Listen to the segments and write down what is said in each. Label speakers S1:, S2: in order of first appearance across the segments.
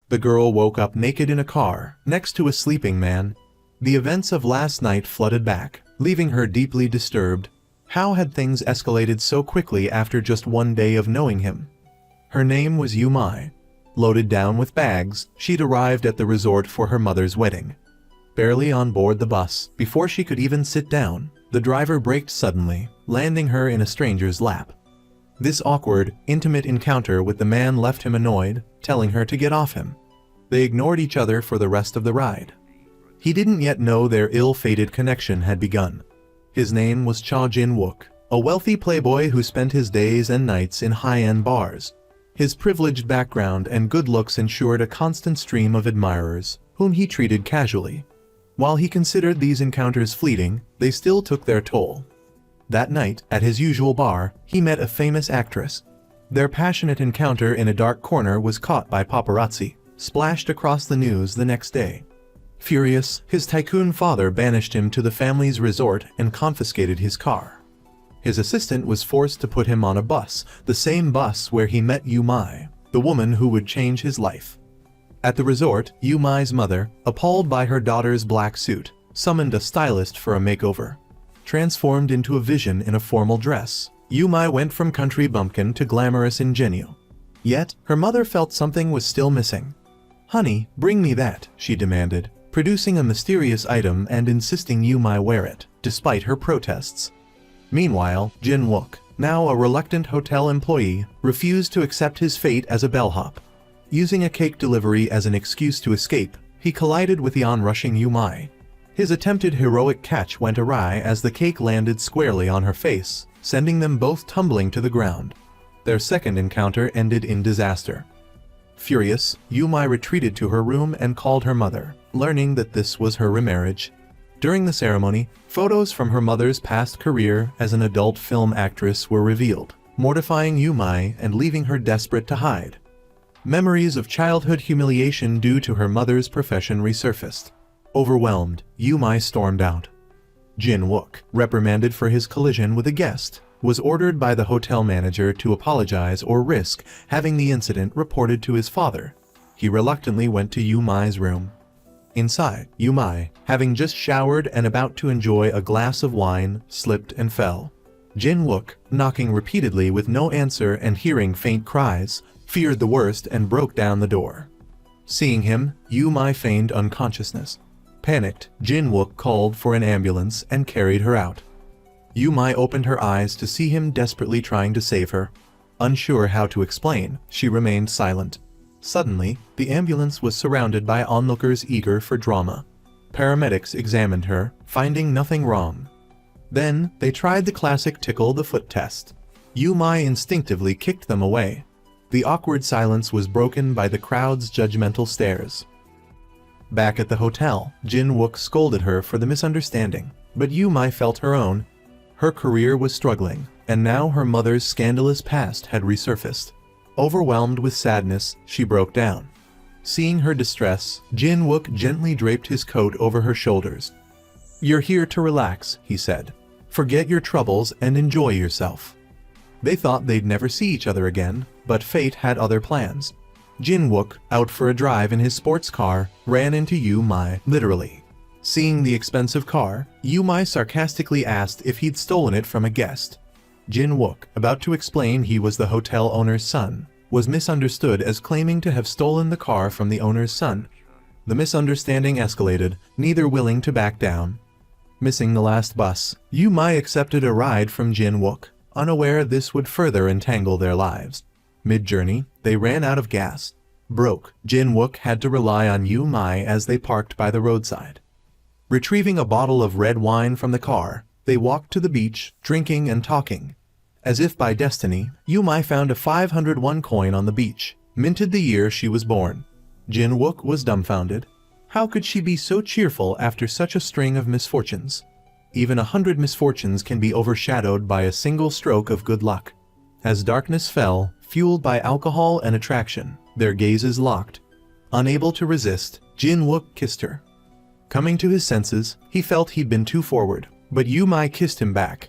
S1: The girl woke up naked in a car, next to a sleeping man. The events of last night flooded back, leaving her deeply disturbed. How had things escalated so quickly after just one day of knowing him? Her name was Yumai. Loaded down with bags, she'd arrived at the resort for her mother's wedding. Barely on board the bus, before she could even sit down, the driver braked suddenly, landing her in a stranger's lap. This awkward, intimate encounter with the man left him annoyed, telling her to get off him. They ignored each other for the rest of the ride. He didn't yet know their ill-fated connection had begun. His name was Cha Jin-wook, a wealthy playboy who spent his days and nights in high-end bars. His privileged background and good looks ensured a constant stream of admirers, whom he treated casually. While he considered these encounters fleeting, they still took their toll. That night, at his usual bar, he met a famous actress. Their passionate encounter in a dark corner was caught by paparazzi, splashed across the news the next day. Furious, his tycoon father banished him to the family's resort and confiscated his car. His assistant was forced to put him on a bus, the same bus where he met Yumai, the woman who would change his life. At the resort, Yumai's mother, appalled by her daughter's black suit, summoned a stylist for a makeover. Transformed into a vision in a formal dress, Yumai went from country bumpkin to glamorous ingenue. Yet, her mother felt something was still missing. "Honey, bring me that," she demanded, producing a mysterious item and insisting Yumai wear it, despite her protests. Meanwhile, Jin-wook, now a reluctant hotel employee, refused to accept his fate as a bellhop. Using a cake delivery as an excuse to escape, he collided with the onrushing Yumai. His attempted heroic catch went awry as the cake landed squarely on her face, sending them both tumbling to the ground. Their second encounter ended in disaster. Furious, Yumai retreated to her room and called her mother, learning that this was her remarriage. During the ceremony, photos from her mother's past career as an adult film actress were revealed, mortifying Yumai and leaving her desperate to hide. Memories of childhood humiliation due to her mother's profession resurfaced. Overwhelmed, Yumai stormed out. Jin-wook, reprimanded for his collision with a guest, was ordered by the hotel manager to apologize or risk having the incident reported to his father. He reluctantly went to Yumai's room. Inside, Yumai, having just showered and about to enjoy a glass of wine, slipped and fell. Jin-wook, knocking repeatedly with no answer and hearing faint cries, feared the worst and broke down the door. Seeing him, Yumai feigned unconsciousness. Panicked, Jin-wook called for an ambulance and carried her out. Yumai opened her eyes to see him desperately trying to save her. Unsure how to explain, she remained silent. Suddenly, the ambulance was surrounded by onlookers eager for drama. Paramedics examined her, finding nothing wrong. Then, they tried the classic tickle the foot test. Yumai instinctively kicked them away. The awkward silence was broken by the crowd's judgmental stares. Back at the hotel, Jin-wook scolded her for the misunderstanding, but Yumai felt her own. Her career was struggling, and now her mother's scandalous past had resurfaced. Overwhelmed with sadness, she broke down. Seeing her distress, Jin-wook gently draped his coat over her shoulders. "You're here to relax," he said. "Forget your troubles and enjoy yourself." They thought they'd never see each other again, but fate had other plans. Jin-wook, out for a drive in his sports car, ran into Yumai, literally. Seeing the expensive car, Yumai sarcastically asked if he'd stolen it from a guest. Jin-wook, about to explain he was the hotel owner's son, was misunderstood as claiming to have stolen the car from the owner's son. The misunderstanding escalated, neither willing to back down. Missing the last bus, Yumai accepted a ride from Jin-wook, unaware this would further entangle their lives. Mid-journey, they ran out of gas. Broke, Jin-wook had to rely on Yumai as they parked by the roadside. Retrieving a bottle of red wine from the car, they walked to the beach, drinking and talking. As if by destiny, Yumai found a 501 coin on the beach, minted the year she was born. Jin-wook was dumbfounded. How could she be so cheerful after such a string of misfortunes? Even 100 misfortunes can be overshadowed by a single stroke of good luck. As darkness fell, fueled by alcohol and attraction, their gazes locked. Unable to resist, Jin-wook kissed her. Coming to his senses, he felt he'd been too forward, but Yumai kissed him back.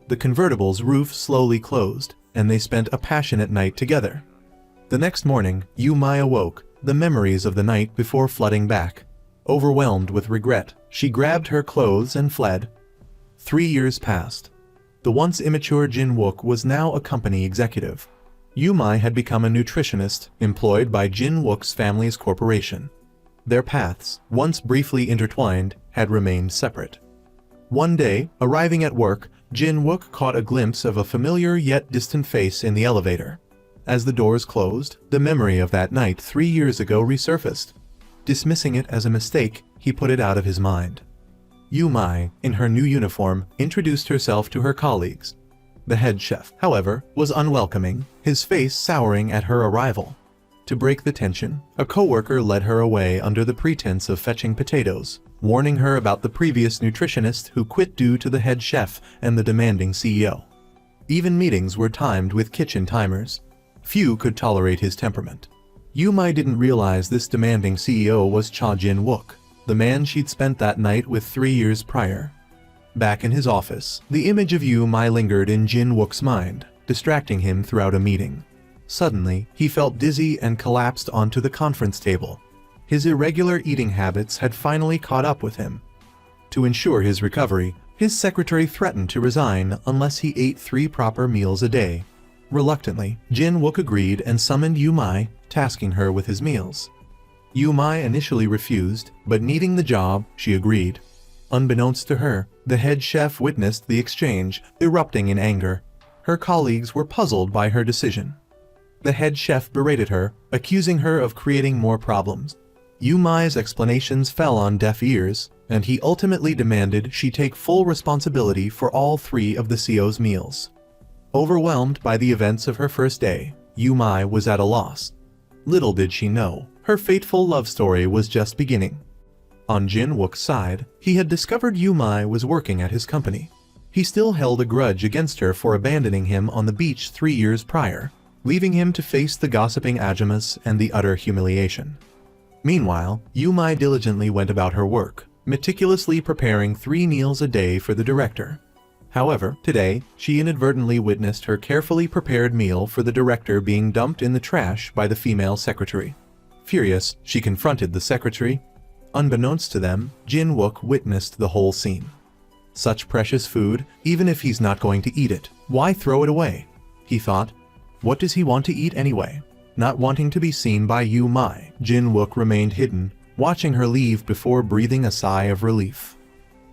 S1: The convertible's roof slowly closed, and they spent a passionate night together. The next morning, Yumai awoke, the memories of the night before flooding back. Overwhelmed with regret, she grabbed her clothes and fled. 3 years passed. The once immature Jin Wook was now a company executive. Yumai had become a nutritionist employed by Jin Wook's family's corporation. Their paths, once briefly intertwined, had remained separate. One day, arriving at work, Jin Wook caught a glimpse of a familiar yet distant face in the elevator. As the doors closed, the memory of that night 3 years ago resurfaced. Dismissing it as a mistake, he put it out of his mind. Yumai, in her new uniform, introduced herself to her colleagues. The head chef, however, was unwelcoming, his face souring at her arrival. To break the tension, a coworker led her away under the pretense of fetching potatoes, warning her about the previous nutritionist who quit due to the head chef and the demanding CEO. Even meetings were timed with kitchen timers. Few could tolerate his temperament. Yumai didn't realize this demanding CEO was Cha Jin Wook, the man she'd spent that night with 3 years prior. Back in his office, the image of Yumai lingered in Jin Wook's mind, distracting him throughout a meeting. Suddenly, he felt dizzy and collapsed onto the conference table. His irregular eating habits had finally caught up with him. To ensure his recovery, his secretary threatened to resign unless he ate 3 proper meals a day. Reluctantly, Jin Wook agreed and summoned Yumai, tasking her with his meals. Yumai initially refused, but needing the job, she agreed. Unbeknownst to her, the head chef witnessed the exchange, erupting in anger. Her colleagues were puzzled by her decision. The head chef berated her, accusing her of creating more problems. Yumai's explanations fell on deaf ears, and he ultimately demanded she take full responsibility for all 3 of the CEO's meals. Overwhelmed by the events of her first day, Yumai was at a loss. Little did she know, her fateful love story was just beginning. On Jin Wook's side, he had discovered Yumai was working at his company. He still held a grudge against her for abandoning him on the beach 3 years prior, leaving him to face the gossiping Ajamas and the utter humiliation. Meanwhile, Yumai diligently went about her work, meticulously preparing 3 meals a day for the director. However, today, she inadvertently witnessed her carefully prepared meal for the director being dumped in the trash by the female secretary. Furious, she confronted the secretary. Unbeknownst to them, Jin Wook witnessed the whole scene. Such precious food, even if he's not going to eat it, why throw it away? He thought. What does he want to eat anyway? Not wanting to be seen by Yumai, Jin Wook remained hidden, watching her leave before breathing a sigh of relief.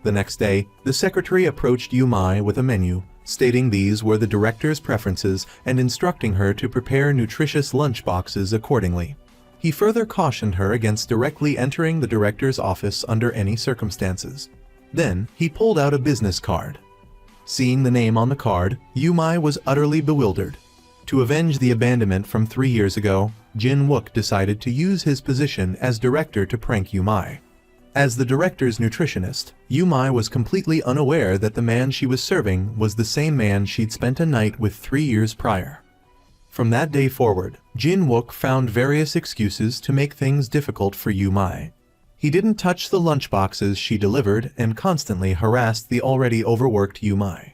S1: The next day, the secretary approached Yumai with a menu, stating these were the director's preferences and instructing her to prepare nutritious lunchboxes accordingly. He further cautioned her against directly entering the director's office under any circumstances. Then, he pulled out a business card. Seeing the name on the card, Yumai was utterly bewildered. To avenge the abandonment from 3 years ago, Jin Wook decided to use his position as director to prank Yumai. As the director's nutritionist, Yumai was completely unaware that the man she was serving was the same man she'd spent a night with 3 years prior. From that day forward, Jin Wook found various excuses to make things difficult for Yumai. He didn't touch the lunchboxes she delivered and constantly harassed the already overworked Yumai.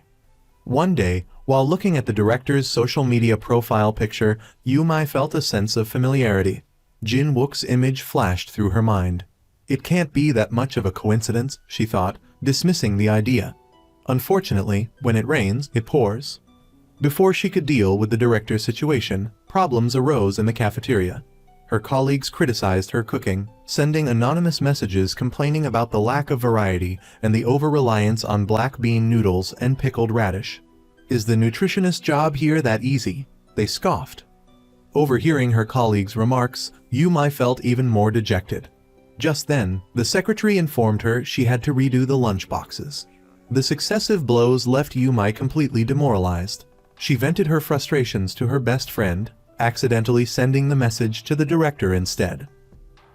S1: One day, while looking at the director's social media profile picture, Yumai felt a sense of familiarity. Jin Wook's image flashed through her mind. It can't be that much of a coincidence, she thought, dismissing the idea. Unfortunately, when it rains, it pours. Before she could deal with the director's situation, problems arose in the cafeteria. Her colleagues criticized her cooking, sending anonymous messages complaining about the lack of variety and the over-reliance on black bean noodles and pickled radish. Is the nutritionist job here that easy? They scoffed. Overhearing her colleagues' remarks, Yumai felt even more dejected. Just then, the secretary informed her she had to redo the lunchboxes. The successive blows left Yumai completely demoralized. She vented her frustrations to her best friend, accidentally sending the message to the director instead.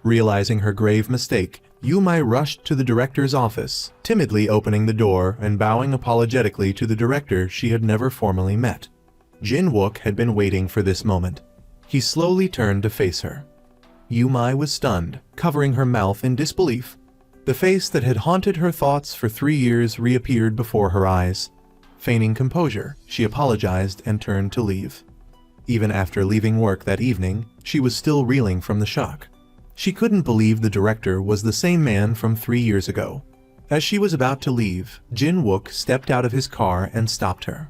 S1: Realizing her grave mistake, Yumai rushed to the director's office, timidly opening the door and bowing apologetically to the director she had never formally met. Jin Wook had been waiting for this moment. He slowly turned to face her. Yumai was stunned, covering her mouth in disbelief. The face that had haunted her thoughts for 3 years reappeared before her eyes. Feigning composure, she apologized and turned to leave. Even after leaving work that evening, she was still reeling from the shock. She couldn't believe the director was the same man from 3 years ago. As she was about to leave, Jin-wook stepped out of his car and stopped her.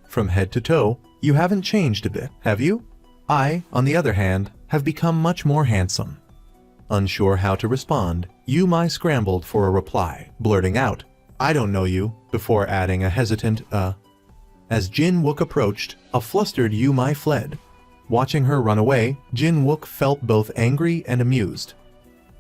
S1: "From head to toe, you haven't changed a bit, have you? I, on the other hand, have become much more handsome." Unsure how to respond, Yu-mai scrambled for a reply, blurting out, "I don't know you," before adding a hesitant, As Jin-wook approached, a flustered Yu-mai fled. Watching her run away, Jin-wook felt both angry and amused.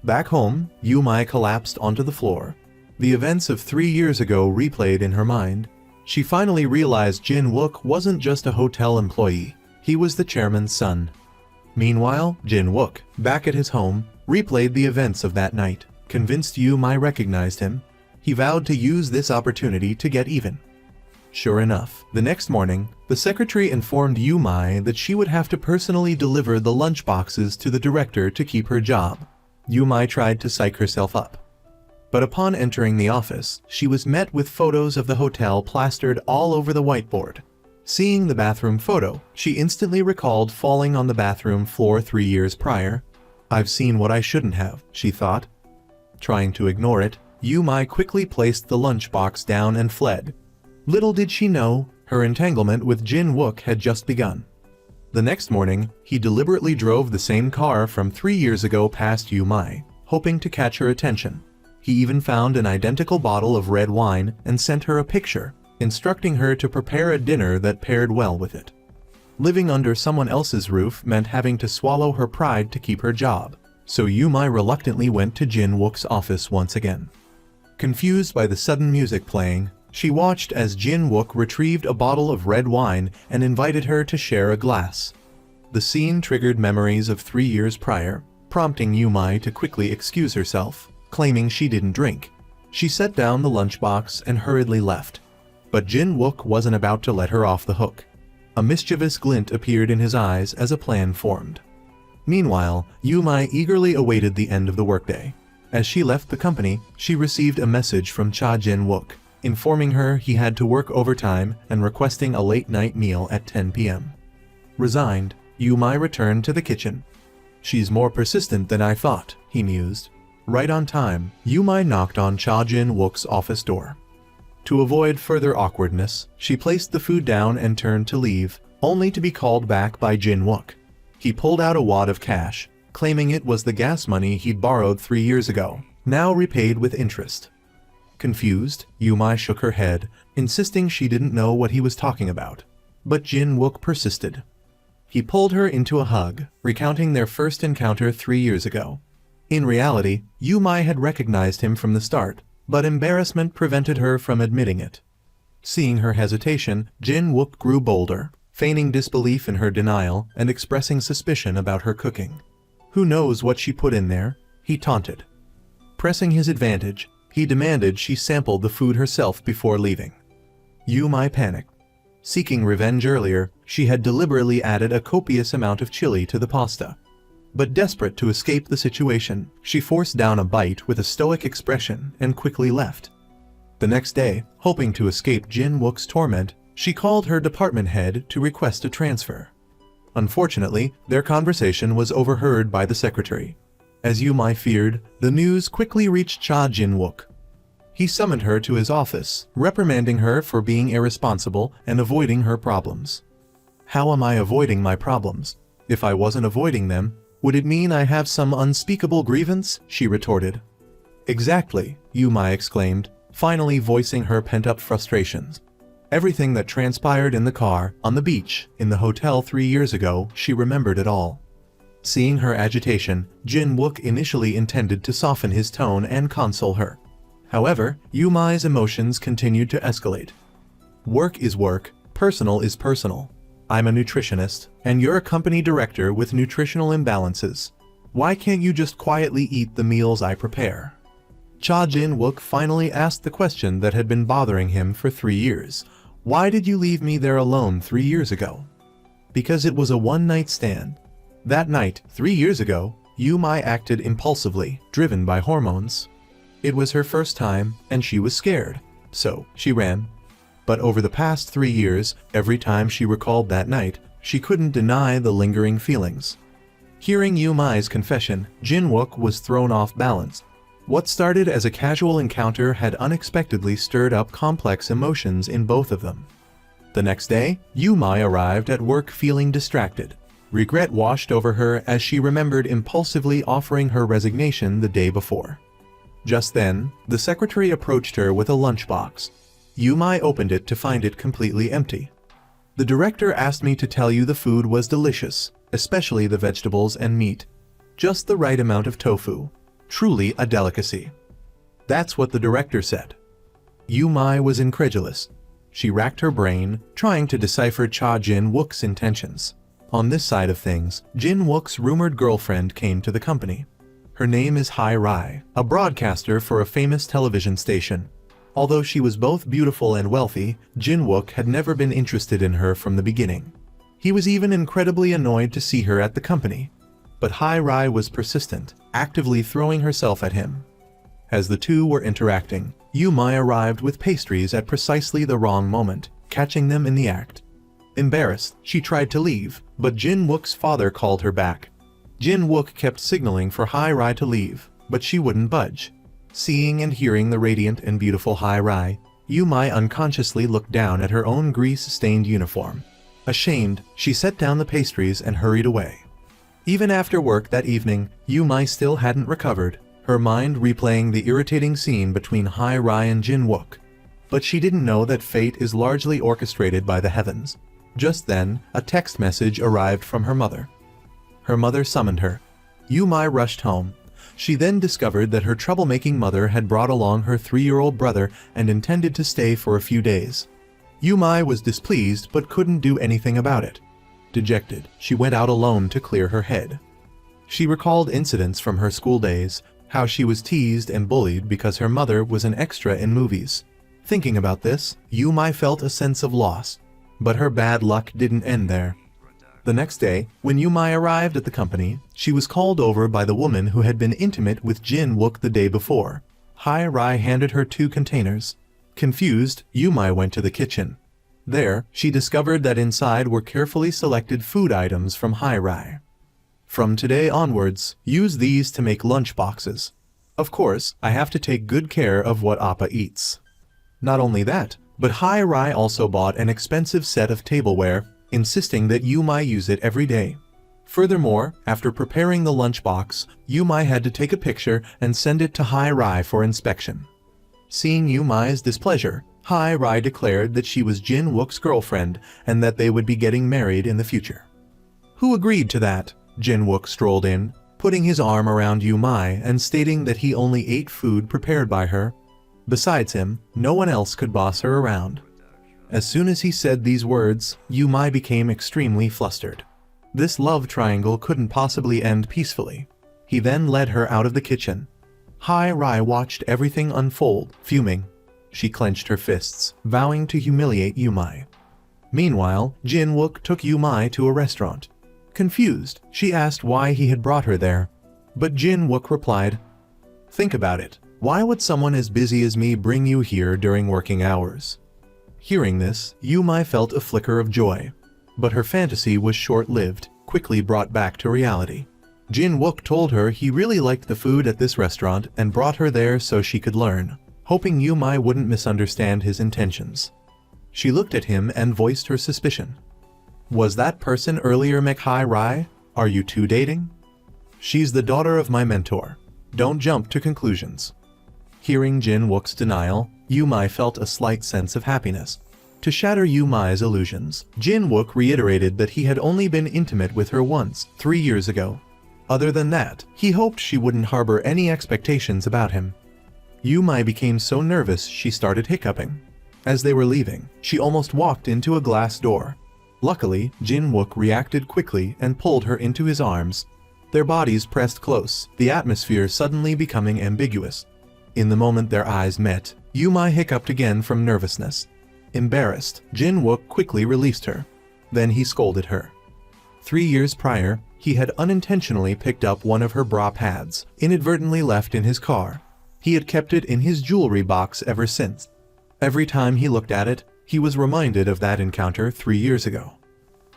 S1: Back home, Yu-mai collapsed onto the floor. The events of 3 years ago replayed in her mind. She finally realized Jin-wook wasn't just a hotel employee, he was the chairman's son. Meanwhile, Jin-wook, back at his home, replayed the events of that night. Convinced Yu-mai recognized him, he vowed to use this opportunity to get even. Sure enough, the next morning, the secretary informed Yu-mai that she would have to personally deliver the lunchboxes to the director to keep her job. Yu-mai tried to psych herself up. But upon entering the office, she was met with photos of the hotel plastered all over the whiteboard. Seeing the bathroom photo, she instantly recalled falling on the bathroom floor 3 years prior. "I've seen what I shouldn't have," she thought. Trying to ignore it, Yu-mai quickly placed the lunchbox down and fled. Little did she know, her entanglement with Jin-wook had just begun. The next morning, he deliberately drove the same car from 3 years ago past Yu-mai, hoping to catch her attention. He even found an identical bottle of red wine and sent her a picture, instructing her to prepare a dinner that paired well with it. Living under someone else's roof meant having to swallow her pride to keep her job, so Yu-mai reluctantly went to Jin-wook's office once again. Confused by the sudden music playing, she watched as Jin-wook retrieved a bottle of red wine and invited her to share a glass. The scene triggered memories of 3 years prior, prompting Yu-mai to quickly excuse herself, claiming she didn't drink. She set down the lunchbox and hurriedly left. But Jin-wook wasn't about to let her off the hook. A mischievous glint appeared in his eyes as a plan formed. Meanwhile, Yu-mai eagerly awaited the end of the workday. As she left the company, she received a message from Cha Jin-wook, informing her he had to work overtime and requesting a late-night meal at 10 p.m. Resigned, Yu-mai returned to the kitchen. "She's more persistent than I thought," he mused. Right on time, Yu-mai knocked on Cha Jin-wook's office door. To avoid further awkwardness, she placed the food down and turned to leave, only to be called back by Jin-wook. He pulled out a wad of cash, claiming it was the gas money he'd borrowed 3 years ago, now repaid with interest. Confused, Yu-mai shook her head, insisting she didn't know what he was talking about. But Jin-wook persisted. He pulled her into a hug, recounting their first encounter 3 years ago. In reality, Yu-mai had recognized him from the start, but embarrassment prevented her from admitting it. Seeing her hesitation, Jin-wook grew bolder, feigning disbelief in her denial and expressing suspicion about her cooking. "Who knows what she put in there?" he taunted. Pressing his advantage, he demanded she sample the food herself before leaving. Yu-mai panicked. Seeking revenge earlier, she had deliberately added a copious amount of chili to the pasta. But desperate to escape the situation, she forced down a bite with a stoic expression and quickly left. The next day, hoping to escape Jin-wook's torment, she called her department head to request a transfer. Unfortunately, their conversation was overheard by the secretary. As Yu-mai feared, the news quickly reached Cha Jin-wook. He summoned her to his office, reprimanding her for being irresponsible and avoiding her problems. "How am I avoiding my problems? If I wasn't avoiding them, would it mean I have some unspeakable grievance?" she retorted. "Exactly," Yu-mai exclaimed, finally voicing her pent-up frustrations. Everything that transpired in the car, on the beach, in the hotel 3 years ago, she remembered it all. Seeing her agitation, Jin-wook initially intended to soften his tone and console her. However, Yu-mai's emotions continued to escalate. "Work is work, personal is personal. I'm a nutritionist, and you're a company director with nutritional imbalances. Why can't you just quietly eat the meals I prepare?" Cha Jin-wook finally asked the question that had been bothering him for 3 years. "Why did you leave me there alone 3 years ago?" "Because it was a one-night stand." That night, 3 years ago, Yu-mai acted impulsively, driven by hormones. It was her first time, and she was scared, so she ran. But over the past 3 years, every time she recalled that night, she couldn't deny the lingering feelings. Hearing Yumai's confession, Jin-wook was thrown off balance. What started as a casual encounter had unexpectedly stirred up complex emotions in both of them. The next day, Yumai arrived at work feeling distracted. Regret washed over her as she remembered impulsively offering her resignation the day before. Just then, the secretary approached her with a lunchbox. Yumai opened it to find it completely empty. "The director asked me to tell you the food was delicious, especially the vegetables and meat. Just the right amount of tofu. Truly a delicacy." That's what the director said. Yumai was incredulous. She racked her brain, trying to decipher Cha Jin-wook's intentions. On this side of things, Jin-wook's rumored girlfriend came to the company. Her name is Heir, a broadcaster for a famous television station. Although she was both beautiful and wealthy, Jin-wook had never been interested in her from the beginning. He was even incredibly annoyed to see her at the company. But Heir was persistent, actively throwing herself at him. As the two were interacting, Yumai arrived with pastries at precisely the wrong moment, catching them in the act. Embarrassed, she tried to leave, but Jin-wook's father called her back. Jin-wook kept signaling for Heir to leave, but she wouldn't budge. Seeing and hearing the radiant and beautiful Heir, Yumai unconsciously looked down at her own grease-stained uniform. Ashamed, she set down the pastries and hurried away. Even after work that evening, Yumai still hadn't recovered, her mind replaying the irritating scene between Heir and Jin-wook. But she didn't know that fate is largely orchestrated by the heavens. Just then, a text message arrived from her mother. Her mother summoned her. Yumai rushed home. She then discovered that her troublemaking mother had brought along her 3-year-old brother and intended to stay for a few days. Yumai was displeased but couldn't do anything about it. Dejected, she went out alone to clear her head. She recalled incidents from her school days, how she was teased and bullied because her mother was an extra in movies. Thinking about this, Yumai felt a sense of loss. But her bad luck didn't end there. The next day, when Yumai arrived at the company, she was called over by the woman who had been intimate with Jin-wook the day before. Heir handed her 2 containers. Confused, Yumai went to the kitchen. There, she discovered that inside were carefully selected food items from Heir. "From today onwards, use these to make lunch boxes. Of course, I have to take good care of what Appa eats." Not only that, but Heir also bought an expensive set of tableware, insisting that Yumai use it every day. Furthermore, after preparing the lunchbox, Yumai had to take a picture and send it to Heir for inspection. Seeing Yumai's displeasure, Heir declared that she was Jin-wook's girlfriend and that they would be getting married in the future. "Who agreed to that?" Jin-wook strolled in, putting his arm around Yumai and stating that he only ate food prepared by her. Besides him, no one else could boss her around. As soon as he said these words, Yumai became extremely flustered. This love triangle couldn't possibly end peacefully. He then led her out of the kitchen. Heir watched everything unfold, fuming. She clenched her fists, vowing to humiliate Yumai. Meanwhile, Jin-wook took Yumai to a restaurant. Confused, she asked why he had brought her there. But Jin-wook replied, "Think about it. Why would someone as busy as me bring you here during working hours?" Hearing this, Yumai felt a flicker of joy. But her fantasy was short-lived, quickly brought back to reality. Jin-wook told her he really liked the food at this restaurant and brought her there so she could learn, hoping Yumai wouldn't misunderstand his intentions. She looked at him and voiced her suspicion. "Was that person earlier Heir? Are you two dating?" "She's the daughter of my mentor. Don't jump to conclusions." Hearing Jin-wook's denial, Yumai felt a slight sense of happiness. To shatter Yumai's illusions, Jin-wook reiterated that he had only been intimate with her once, 3 years ago. Other than that, he hoped she wouldn't harbor any expectations about him. Yumai became so nervous she started hiccuping. As they were leaving, she almost walked into a glass door. Luckily, Jin-wook reacted quickly and pulled her into his arms. Their bodies pressed close, the atmosphere suddenly becoming ambiguous. In the moment their eyes met, Yumai hiccuped again from nervousness. Embarrassed, Jin-wook quickly released her. Then he scolded her. 3 years prior, he had unintentionally picked up one of her bra pads, inadvertently left in his car. He had kept it in his jewelry box ever since. Every time he looked at it, he was reminded of that encounter 3 years ago.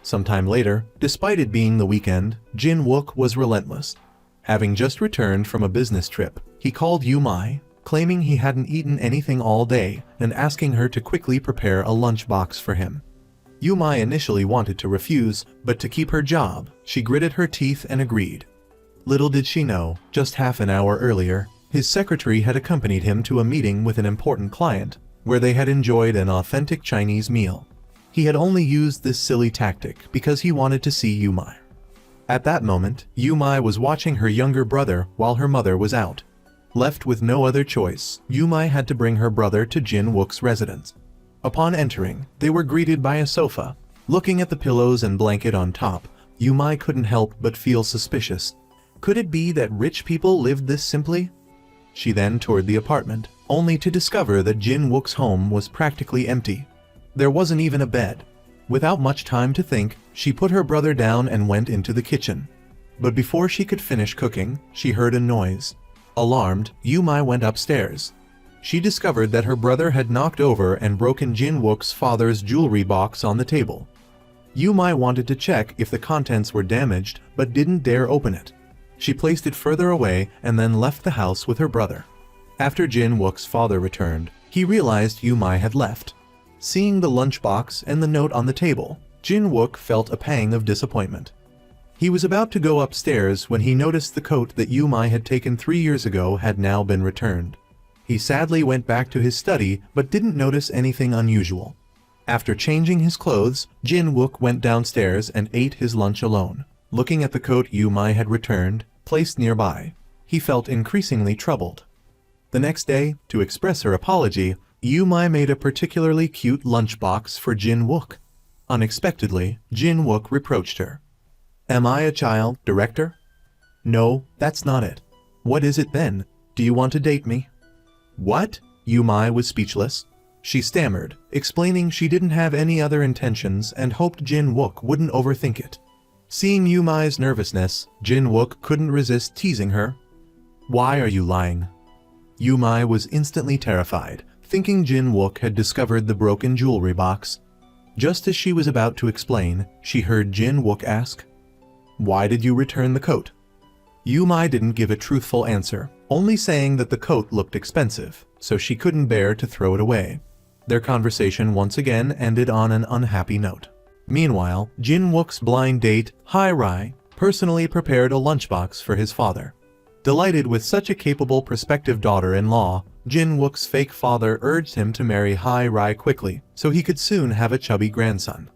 S1: Sometime later, despite it being the weekend, Jin Wook was relentless. Having just returned from a business trip, he called Yumai, claiming he hadn't eaten anything all day and asking her to quickly prepare a lunchbox for him. Yumai initially wanted to refuse, but to keep her job, she gritted her teeth and agreed. Little did she know, just half an hour earlier, his secretary had accompanied him to a meeting with an important client, where they had enjoyed an authentic Chinese meal. He had only used this silly tactic because he wanted to see Yumai. At that moment, Yumai was watching her younger brother while her mother was out. Left with no other choice, Yumai had to bring her brother to Jin Wook's residence. Upon entering, they were greeted by a sofa. Looking at the pillows and blanket on top, Yumai couldn't help but feel suspicious. Could it be that rich people lived this simply? She then toured the apartment, only to discover that Jin Wook's home was practically empty. There wasn't even a bed. Without much time to think, she put her brother down and went into the kitchen. But before she could finish cooking, she heard a noise. Alarmed, Yumai went upstairs. She discovered that her brother had knocked over and broken Jin Wook's father's jewelry box on the table. Yumai wanted to check if the contents were damaged, but didn't dare open it. She placed it further away and then left the house with her brother. After Jin Wook's father returned, he realized Yumai had left. Seeing the lunchbox and the note on the table, Jin Wook felt a pang of disappointment. He was about to go upstairs when he noticed the coat that Yumai had taken 3 years ago had now been returned. He sadly went back to his study but didn't notice anything unusual. After changing his clothes, Jin Wook went downstairs and ate his lunch alone. Looking at the coat Yumai had returned, placed nearby, he felt increasingly troubled. The next day, to express her apology, Yumai made a particularly cute lunchbox for Jin Wook. Unexpectedly, Jin Wook reproached her. "Am I a child, director?" "No, that's not it." "What is it then? Do you want to date me?" "What?" Yumai was speechless. She stammered, explaining she didn't have any other intentions and hoped Jin Wook wouldn't overthink it. Seeing Yumai's nervousness, Jin Wook couldn't resist teasing her. "Why are you lying?" Yumai was instantly terrified, thinking Jin Wook had discovered the broken jewelry box. Just as she was about to explain, she heard Jin Wook ask, "Why did you return the coat?" Yumai didn't give a truthful answer, only saying that the coat looked expensive, so she couldn't bear to throw it away. Their conversation once again ended on an unhappy note. Meanwhile, Jin Wook's blind date, Heir, personally prepared a lunchbox for his father. Delighted with such a capable prospective daughter-in-law, Jin Wook's fake father urged him to marry Heir quickly, so he could soon have a chubby grandson.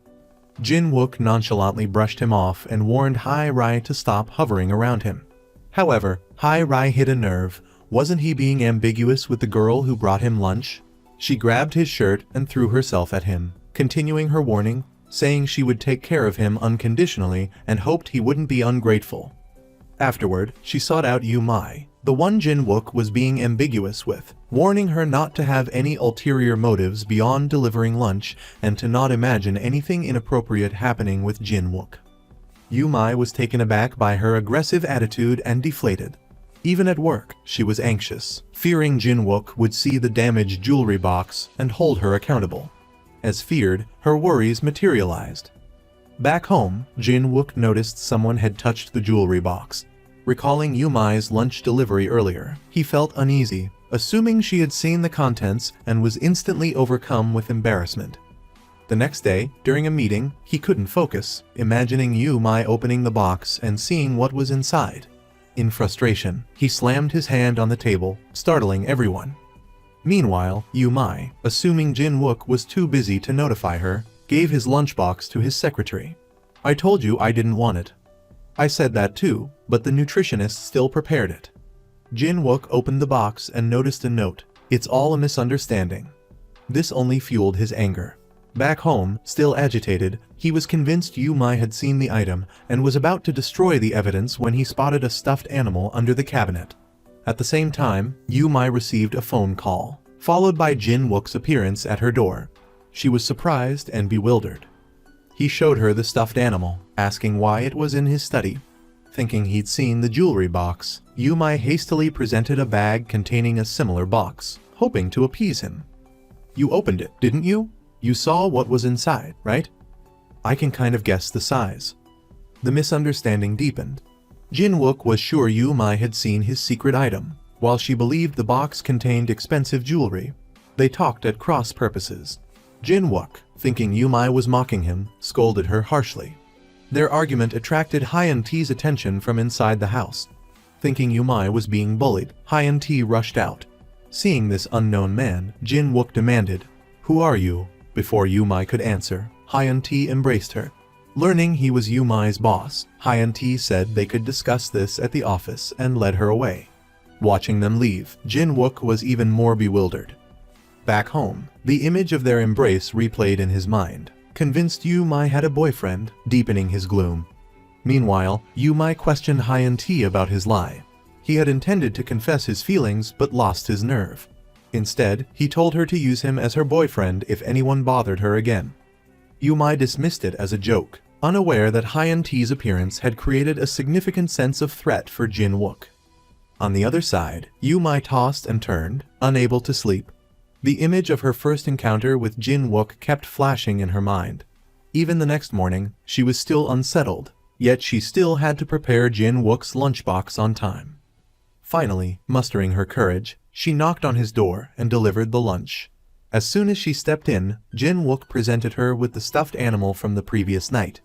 S1: Jin Wook nonchalantly brushed him off and warned Heir to stop hovering around him. However, Heir hit a nerve. Wasn't he being ambiguous with the girl who brought him lunch? She grabbed his shirt and threw herself at him, continuing her warning, saying she would take care of him unconditionally and hoped he wouldn't be ungrateful. Afterward, she sought out Yumai, the one Jin Wook was being ambiguous with, warning her not to have any ulterior motives beyond delivering lunch and to not imagine anything inappropriate happening with Jin Wook. Yumai was taken aback by her aggressive attitude and deflated. Even at work, she was anxious, fearing Jin Wook would see the damaged jewelry box and hold her accountable. As feared, her worries materialized. Back home, Jin Wook noticed someone had touched the jewelry box. Recalling Yumai's lunch delivery earlier, he felt uneasy, assuming she had seen the contents and was instantly overcome with embarrassment. The next day, during a meeting, he couldn't focus, imagining Yumai opening the box and seeing what was inside. In frustration, he slammed his hand on the table, startling everyone. Meanwhile, Yumai, assuming Jin Wook was too busy to notify her, gave his lunchbox to his secretary. "I told you I didn't want it." "I said that too, but the nutritionist still prepared it." Jin Wook opened the box and noticed a note. "It's all a misunderstanding." This only fueled his anger. Back home, still agitated, he was convinced Yumai had seen the item and was about to destroy the evidence when he spotted a stuffed animal under the cabinet. At the same time, Yumai received a phone call, followed by Jin Wook's appearance at her door. She was surprised and bewildered. He showed her the stuffed animal, asking why it was in his study. Thinking he'd seen the jewelry box, Yumai hastily presented a bag containing a similar box, hoping to appease him. "You opened it, didn't you? You saw what was inside, right?" I can kind of guess the size. The misunderstanding deepened. Jin-wook was sure Yu-mai had seen his secret item, while she believed the box contained expensive jewelry. They talked at cross purposes. Jin-wook, thinking Yu-mai was mocking him, scolded her harshly. Their argument attracted Hyun-T's attention from inside the house. Thinking Yu-mai was being bullied, Hyun-T rushed out. Seeing this unknown man, Jin-wook demanded, "Who are you?" Before Yu-mai could answer, Hyun-T embraced her. Learning he was Yu-mai's boss, Hyun-T said they could discuss this at the office and led her away. Watching them leave, Jin-wook was even more bewildered. Back home, the image of their embrace replayed in his mind, convinced Yu-mai had a boyfriend, deepening his gloom. Meanwhile, Yu-mai questioned Hyun-T about his lie. He had intended to confess his feelings but lost his nerve. Instead, he told her to use him as her boyfriend if anyone bothered her again. Yu-mai dismissed it as a joke, unaware that Hyun-T's appearance had created a significant sense of threat for Jin-wook. On the other side, Yu-mai tossed and turned, unable to sleep. The image of her first encounter with Jin-wook kept flashing in her mind. Even the next morning, she was still unsettled, yet she still had to prepare Jin-wook's lunchbox on time. Finally, mustering her courage, she knocked on his door and delivered the lunch. As soon as she stepped in, Jin-wook presented her with the stuffed animal from the previous night.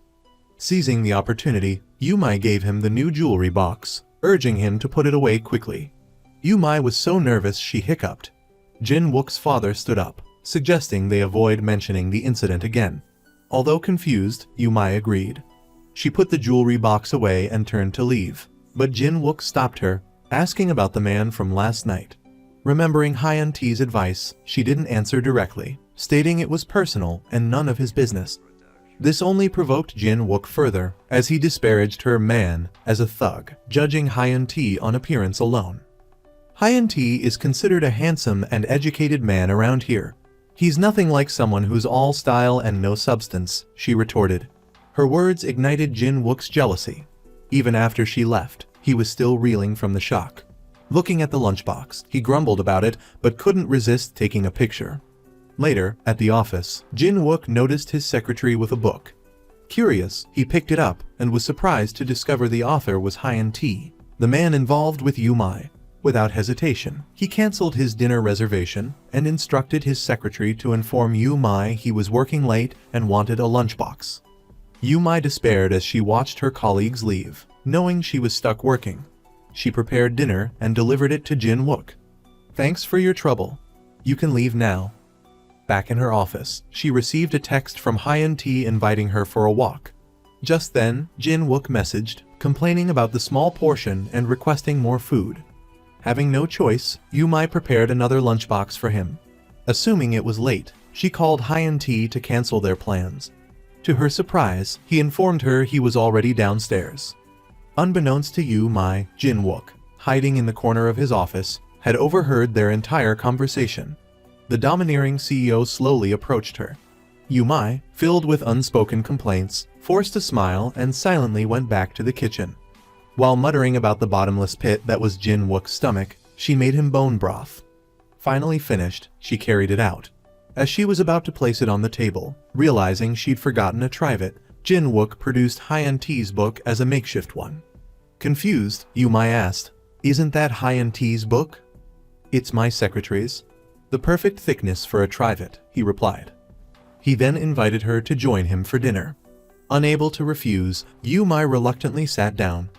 S1: Seizing the opportunity, Yu-mai gave him the new jewelry box, urging him to put it away quickly. Yu-mai was so nervous she hiccuped. Jin-wook's father stood up, suggesting they avoid mentioning the incident again. Although confused, Yu-mai agreed. She put the jewelry box away and turned to leave, but Jin-wook stopped her, asking about the man from last night. Remembering Hyun-T's advice, she didn't answer directly, stating it was personal and none of his business. This only provoked Jin-wook further, as he disparaged her man as a thug, judging Hyun-T on appearance alone. Hyun-T is considered a handsome and educated man around here. He's nothing like someone who's all style and no substance, she retorted. Her words ignited Jin-wook's jealousy. Even after she left, he was still reeling from the shock. Looking at the lunchbox, he grumbled about it but couldn't resist taking a picture. Later, at the office, Jin-wook noticed his secretary with a book. Curious, he picked it up and was surprised to discover the author was Hyun-T, the man involved with Yu-mai. Without hesitation, he cancelled his dinner reservation and instructed his secretary to inform Yu-mai he was working late and wanted a lunchbox. Yu-mai despaired as she watched her colleagues leave, knowing she was stuck working. She prepared dinner and delivered it to Jin-wook. "Thanks for your trouble. You can leave now." Back in her office, she received a text from Hyun-T inviting her for a walk. Just then, Jin-wook messaged, complaining about the small portion and requesting more food. Having no choice, Yu-mai prepared another lunchbox for him. Assuming it was late, she called Hyun-T to cancel their plans. To her surprise, he informed her he was already downstairs. Unbeknownst to Yu-mai, Jin-wook, hiding in the corner of his office, had overheard their entire conversation. The domineering CEO slowly approached her. Yu-mai, filled with unspoken complaints, forced a smile and silently went back to the kitchen. While muttering about the bottomless pit that was Jin-wook's stomach, she made him bone broth. Finally finished, she carried it out. As she was about to place it on the table, realizing she'd forgotten a trivet, Jin-wook produced Hyun-T's book as a makeshift one. Confused, Yu-mai asked, "Isn't that Hyun-T's book?" "It's my secretary's. The perfect thickness for a trivet," he replied. He then invited her to join him for dinner. Unable to refuse, Yu-mai reluctantly sat down.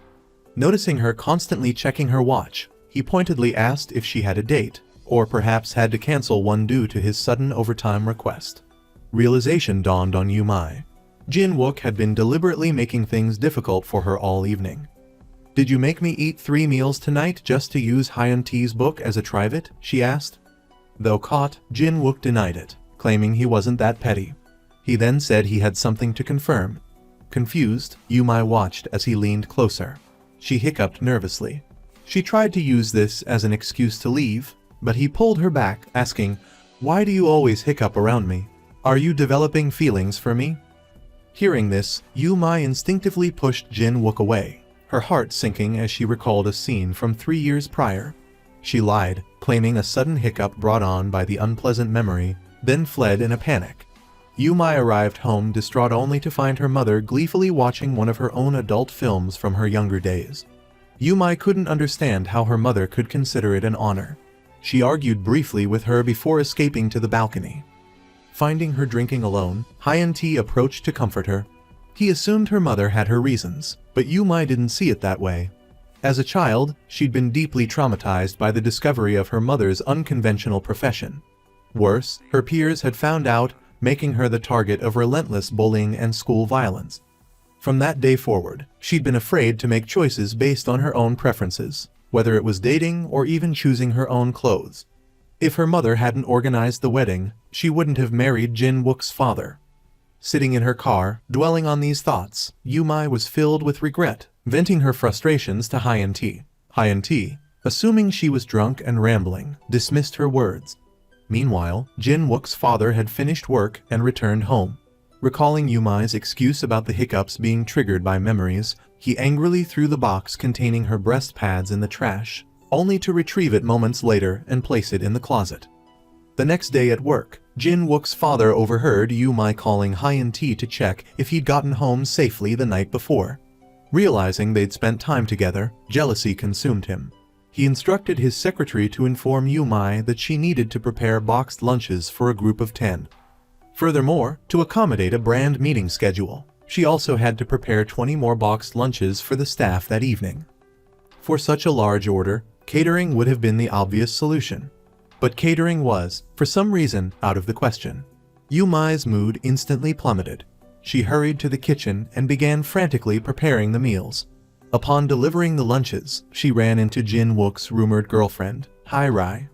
S1: Noticing her constantly checking her watch, he pointedly asked if she had a date, or perhaps had to cancel one due to his sudden overtime request. Realization dawned on Yu-mai. Jin-wook had been deliberately making things difficult for her all evening. "Did you make me eat 3 meals tonight just to use Hyun-T's book as a trivet?" she asked. Though caught, Jin-wook denied it, claiming he wasn't that petty. He then said he had something to confirm. Confused, Yu-mai watched as he leaned closer. She hiccuped nervously. She tried to use this as an excuse to leave, but he pulled her back, asking, "Why do you always hiccup around me? Are you developing feelings for me?" Hearing this, Yu-mai instinctively pushed Jin-wook away, her heart sinking as she recalled a scene from 3 years prior. She lied, claiming a sudden hiccup brought on by the unpleasant memory, then fled in a panic. Yumai arrived home distraught only to find her mother gleefully watching one of her own adult films from her younger days. Yumai couldn't understand how her mother could consider it an honor. She argued briefly with her before escaping to the balcony. Finding her drinking alone, Hyun-T approached to comfort her. He assumed her mother had her reasons, but Yumai didn't see it that way. As a child, she'd been deeply traumatized by the discovery of her mother's unconventional profession. Worse, her peers had found out, making her the target of relentless bullying and school violence. From that day forward, she'd been afraid to make choices based on her own preferences, whether it was dating or even choosing her own clothes. If her mother hadn't organized the wedding, she wouldn't have married Jin-wook's father. Sitting in her car, dwelling on these thoughts, Yumai was filled with regret, venting her frustrations to Hyun-T. Hyun-T, assuming she was drunk and rambling, dismissed her words. Meanwhile, Jin-wook's father had finished work and returned home. Recalling Yumai's excuse about the hiccups being triggered by memories, he angrily threw the box containing her breast pads in the trash, only to retrieve it moments later and place it in the closet. The next day at work, Jin-wook's father overheard Yumai calling Hyun-T to check if he'd gotten home safely the night before. Realizing they'd spent time together, jealousy consumed him. He instructed his secretary to inform Yumai that she needed to prepare boxed lunches for a group of 10. Furthermore, to accommodate a brand meeting schedule, she also had to prepare 20 more boxed lunches for the staff that evening. For such a large order, catering would have been the obvious solution. But catering was, for some reason, out of the question. Yumai's mood instantly plummeted. She hurried to the kitchen and began frantically preparing the meals. Upon delivering the lunches, she ran into Jin-wook's rumored girlfriend, Heir.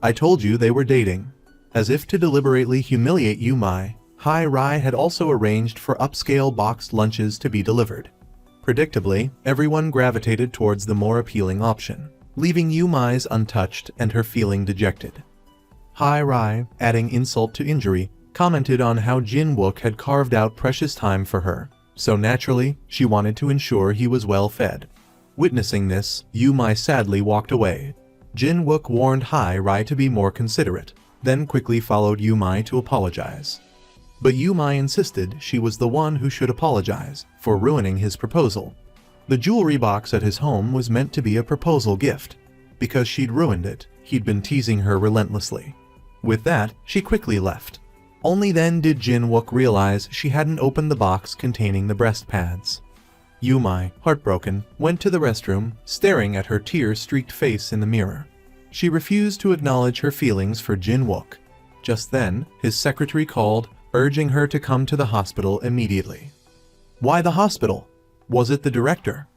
S1: "I told you they were dating." As if to deliberately humiliate Yumai, Heir had also arranged for upscale boxed lunches to be delivered. Predictably, everyone gravitated towards the more appealing option, leaving Yumai's untouched and her feeling dejected. Heir, adding insult to injury, commented on how Jin-wook had carved out precious time for her, so naturally, she wanted to ensure he was well fed. Witnessing this, Yumai sadly walked away. Jin-wook warned Heir to be more considerate, then quickly followed Yumai to apologize. But Yumai insisted she was the one who should apologize for ruining his proposal. The jewelry box at his home was meant to be a proposal gift. Because she'd ruined it, he'd been teasing her relentlessly. With that, she quickly left. Only then did Jin-wook realize she hadn't opened the box containing the breast pads. Yumai, heartbroken, went to the restroom, staring at her tear-streaked face in the mirror. She refused to acknowledge her feelings for Jin-wook. Just then, his secretary called, urging her to come to the hospital immediately. Why the hospital? Was it the director?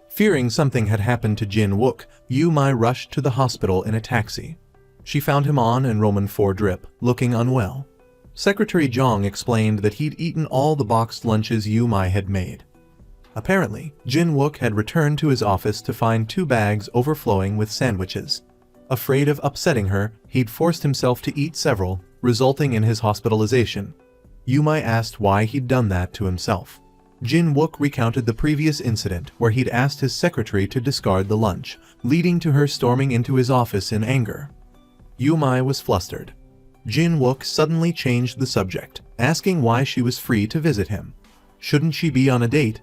S1: Fearing something had happened to Jin-wook, Yumai rushed to the hospital in a taxi. She found him on enrollment 4 drip, looking unwell. Secretary Jong explained that he'd eaten all the boxed lunches Yumai had made. Apparently, Jin-wook had returned to his office to find 2 bags overflowing with sandwiches. Afraid of upsetting her, he'd forced himself to eat several, resulting in his hospitalization. Yumai asked why he'd done that to himself. Jin-wook recounted the previous incident where he'd asked his secretary to discard the lunch, leading to her storming into his office in anger. Yumai was flustered. Jin-wook suddenly changed the subject, asking why she was free to visit him. Shouldn't she be on a date?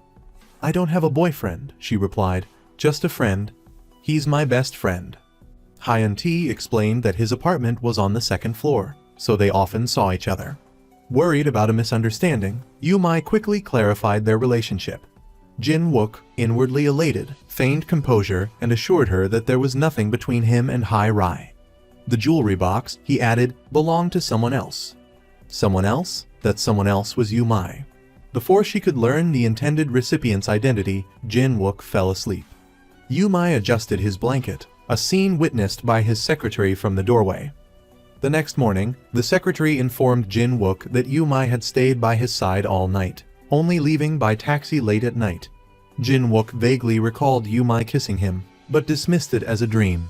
S1: "I don't have a boyfriend," she replied, "just a friend. He's my best friend." Hyun-T explained that his apartment was on the 2nd floor, so they often saw each other. Worried about a misunderstanding, Yumai quickly clarified their relationship. Jin-wook, inwardly elated, feigned composure and assured her that there was nothing between him and Heir. The jewelry box, he added, belonged to someone else. Someone else? That someone else was Yumai. Before she could learn the intended recipient's identity, Jin-wook fell asleep. Yumai adjusted his blanket, a scene witnessed by his secretary from the doorway. The next morning, the secretary informed Jin-wook that Yumai had stayed by his side all night, only leaving by taxi late at night. Jin-wook vaguely recalled Yumai kissing him, but dismissed it as a dream.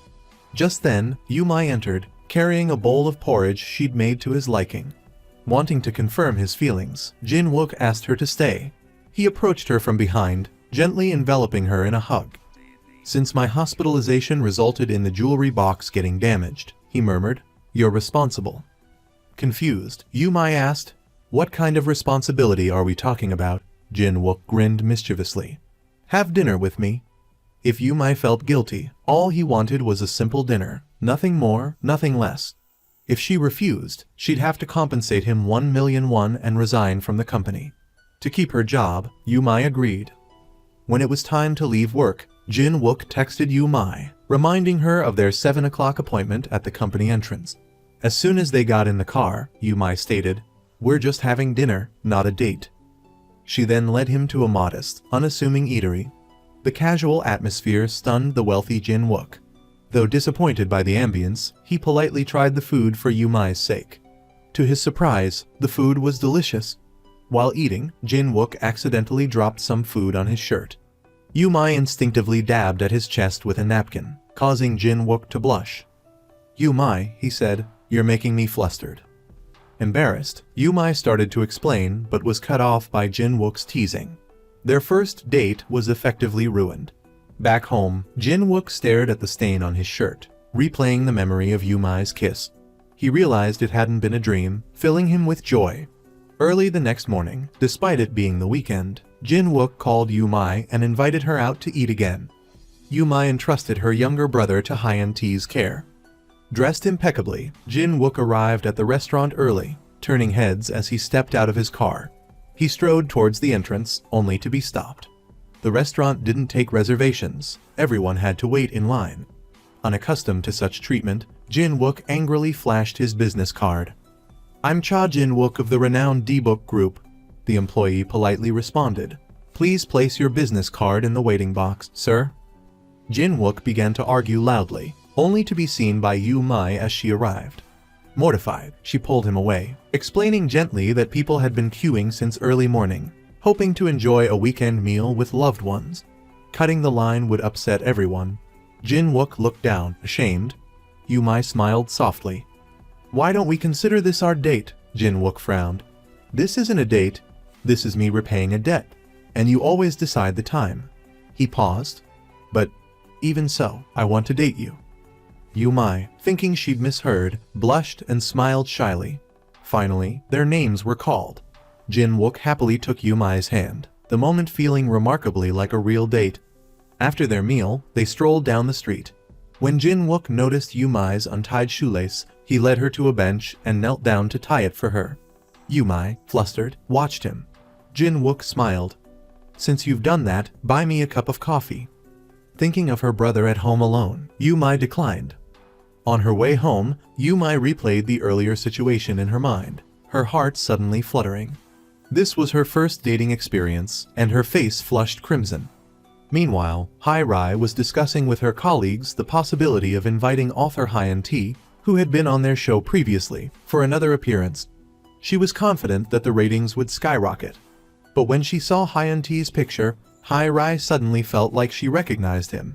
S1: Just then, Yumai entered, carrying a bowl of porridge she'd made to his liking. Wanting to confirm his feelings, Jin-wook asked her to stay. He approached her from behind, gently enveloping her in a hug. "Since my hospitalization resulted in the jewelry box getting damaged," he murmured, "you're responsible." Confused, Yumai asked, What kind of responsibility are we talking about? Jin-wook grinned mischievously. Have dinner with me. If Yumai felt guilty, all he wanted was a simple dinner, nothing more, nothing less. If she refused, she'd have to compensate him 1 million won and resign from the company. To keep her job, Yumai agreed. When it was time to leave work, Jin-wook texted Yumai, reminding her of their 7 o'clock appointment at the company entrance. As soon as they got in the car, Yumai stated, "We're just having dinner, not a date." She then led him to a modest, unassuming eatery. The casual atmosphere stunned the wealthy Jin-wook. Though disappointed by the ambience, he politely tried the food for Yumai's sake. To his surprise, the food was delicious. While eating, Jin-wook accidentally dropped some food on his shirt. Yumai instinctively dabbed at his chest with a napkin, causing Jin-wook to blush. "Yumai," he said, "you're making me flustered." Embarrassed, Yumai started to explain but was cut off by Jin-wook's teasing. Their first date was effectively ruined. Back home, Jin-wook stared at the stain on his shirt, replaying the memory of Yumai's kiss. He realized it hadn't been a dream, filling him with joy. Early the next morning, despite it being the weekend, Jin-wook called Yumai and invited her out to eat again. Yumai entrusted her younger brother to Hyun-T's care. Dressed impeccably, Jin-wook arrived at the restaurant early, turning heads as he stepped out of his car. He strode towards the entrance, only to be stopped. The restaurant didn't take reservations. Everyone had to wait in line. Unaccustomed to such treatment, Jin-wook angrily flashed his business card. "I'm Cha Jin-wook of the renowned D-Book Group," the employee politely responded. "Please place your business card in the waiting box, sir." Jin-wook began to argue loudly, only to be seen by Yumai as she arrived. Mortified, she pulled him away, explaining gently that people had been queuing since early morning, hoping to enjoy a weekend meal with loved ones. Cutting the line would upset everyone. Jin-wook looked down, ashamed. Yumai smiled softly. "Why don't we consider this our date?" Jin-wook frowned. "This isn't a date. This is me repaying a debt. And you always decide the time." He paused. "But even so, I want to date you." Yumai, thinking she'd misheard, blushed and smiled shyly. Finally, their names were called. Jin-wook happily took Yumai's hand, the moment feeling remarkably like a real date. After their meal, they strolled down the street. When Jin-wook noticed Yumai's untied shoelace, he led her to a bench and knelt down to tie it for her. Yumai, flustered, watched him. Jin-wook smiled. "Since you've done that, buy me a cup of coffee." Thinking of her brother at home alone, Yumai declined. On her way home, Yumai replayed the earlier situation in her mind, her heart suddenly fluttering. This was her first dating experience, and her face flushed crimson. Meanwhile, Heir was discussing with her colleagues the possibility of inviting author Hyun-T, who had been on their show previously, for another appearance. She was confident that the ratings would skyrocket. But when she saw Hyun-T's picture, Heir suddenly felt like she recognized him.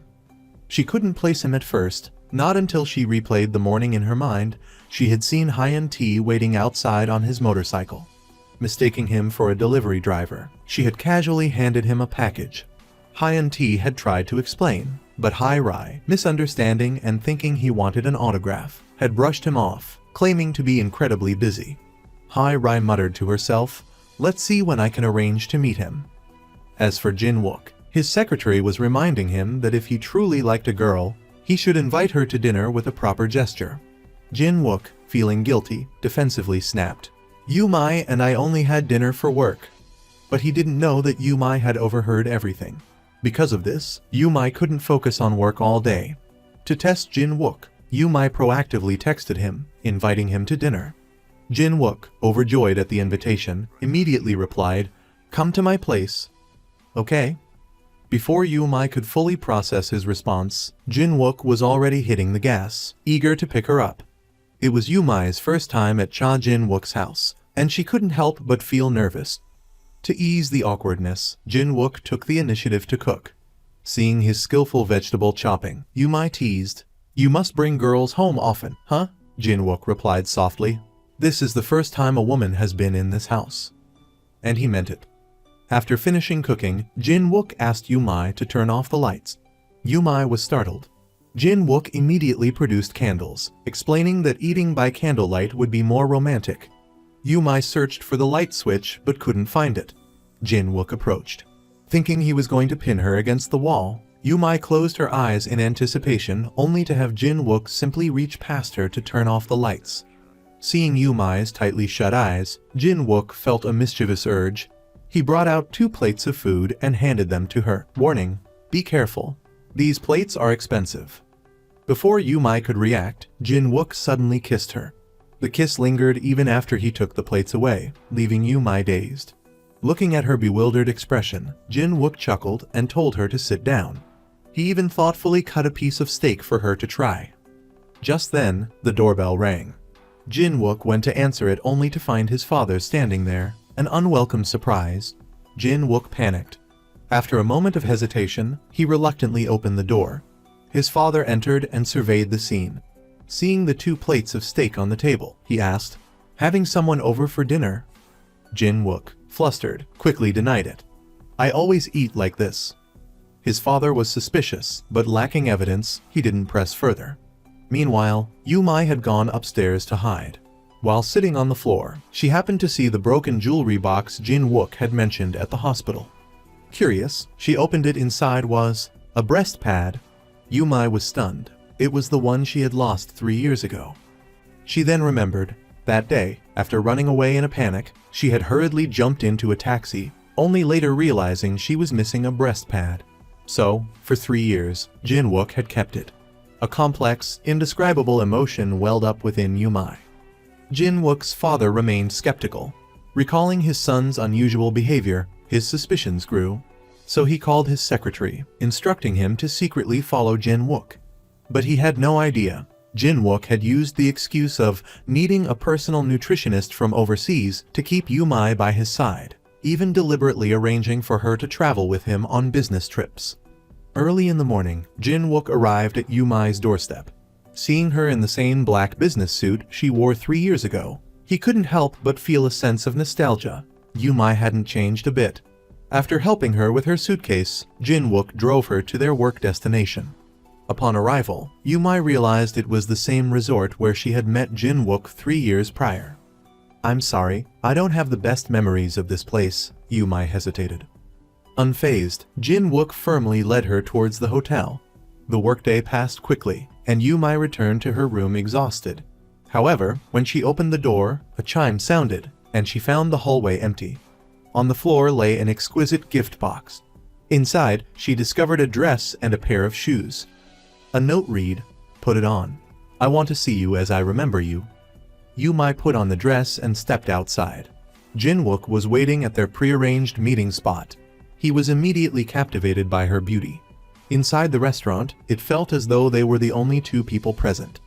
S1: She couldn't place him at first, not until she replayed the morning in her mind. She had seen Hyun-T waiting outside on his motorcycle. Mistaking him for a delivery driver, she had casually handed him a package. Hyun-T had tried to explain, but Heir, misunderstanding and thinking he wanted an autograph, had brushed him off, claiming to be incredibly busy. Heir muttered to herself, "Let's see when I can arrange to meet him." As for Jin-wook, his secretary was reminding him that if he truly liked a girl, he should invite her to dinner with a proper gesture. Jin-wook, feeling guilty, defensively snapped, "Yumai and I only had dinner for work." But he didn't know that Yumai had overheard everything. Because of this, Yumai couldn't focus on work all day. To test Jin-wook, Yumai proactively texted him, inviting him to dinner. Jin-wook, overjoyed at the invitation, immediately replied, "Come to my place." "Okay." Before Yumai could fully process his response, Jin-wook was already hitting the gas, eager to pick her up. It was Yumai's first time at Cha Jin-wook's house, and she couldn't help but feel nervous. To ease the awkwardness, Jin-wook took the initiative to cook. Seeing his skillful vegetable chopping, Yumai teased, "You must bring girls home often, huh?" Jin-wook replied softly, "This is the first time a woman has been in this house." And he meant it. After finishing cooking, Jin-wook asked Yumai to turn off the lights. Yumai was startled. Jin-wook immediately produced candles, explaining that eating by candlelight would be more romantic. Yumai searched for the light switch but couldn't find it. Jin-wook approached. Thinking he was going to pin her against the wall, Yumai closed her eyes in anticipation, only to have Jin-wook simply reach past her to turn off the lights. Seeing Yumai's tightly shut eyes, Jin-wook felt a mischievous urge. He brought out 2 plates of food and handed them to her. Warning: be careful. These plates are expensive. Before Yumai could react, Jin-wook suddenly kissed her. The kiss lingered even after he took the plates away, leaving Yumai dazed. Looking at her bewildered expression, Jin-wook chuckled and told her to sit down. He even thoughtfully cut a piece of steak for her to try. Just then, the doorbell rang. Jin-wook went to answer it only to find his father standing there, an unwelcome surprise. Jin-wook panicked. After a moment of hesitation, he reluctantly opened the door. His father entered and surveyed the scene. Seeing the 2 plates of steak on the table, he asked, "Having someone over for dinner?" Jin-wook, flustered, quickly denied it. "I always eat like this." His father was suspicious, but lacking evidence, he didn't press further. Meanwhile, Yumai had gone upstairs to hide. While sitting on the floor, she happened to see the broken jewelry box Jin-wook had mentioned at the hospital. Curious, she opened it. Inside was a breast pad. Yumai was stunned. It was the one she had lost 3 years ago. She then remembered, that day, after running away in a panic, she had hurriedly jumped into a taxi, only later realizing she was missing a breast pad. So, for 3 years, Jin-wook had kept it. A complex, indescribable emotion welled up within Yumai. Jin-wook's father remained skeptical. Recalling his son's unusual behavior, his suspicions grew. So he called his secretary, instructing him to secretly follow Jin-wook. But he had no idea. Jin-wook had used the excuse of needing a personal nutritionist from overseas to keep Yumai by his side, even deliberately arranging for her to travel with him on business trips. Early in the morning, Jin-wook arrived at Yumai's doorstep. Seeing her in the same black business suit she wore 3 years ago, he couldn't help but feel a sense of nostalgia. Yumai hadn't changed a bit. After helping her with her suitcase, Jin-wook drove her to their work destination. Upon arrival, Yumai realized it was the same resort where she had met Jin-wook 3 years prior. "I'm sorry, I don't have the best memories of this place," Yumai hesitated. Unfazed, Jin-wook firmly led her towards the hotel. The workday passed quickly, and Yumai returned to her room exhausted. However, when she opened the door, a chime sounded, and she found the hallway empty. On the floor lay an exquisite gift box. Inside, she discovered a dress and a pair of shoes. A note read, "Put it on. I want to see you as I remember you." Yumai put on the dress and stepped outside. Jin-wook was waiting at their prearranged meeting spot. He was immediately captivated by her beauty. Inside the restaurant, it felt as though they were the only 2 people present.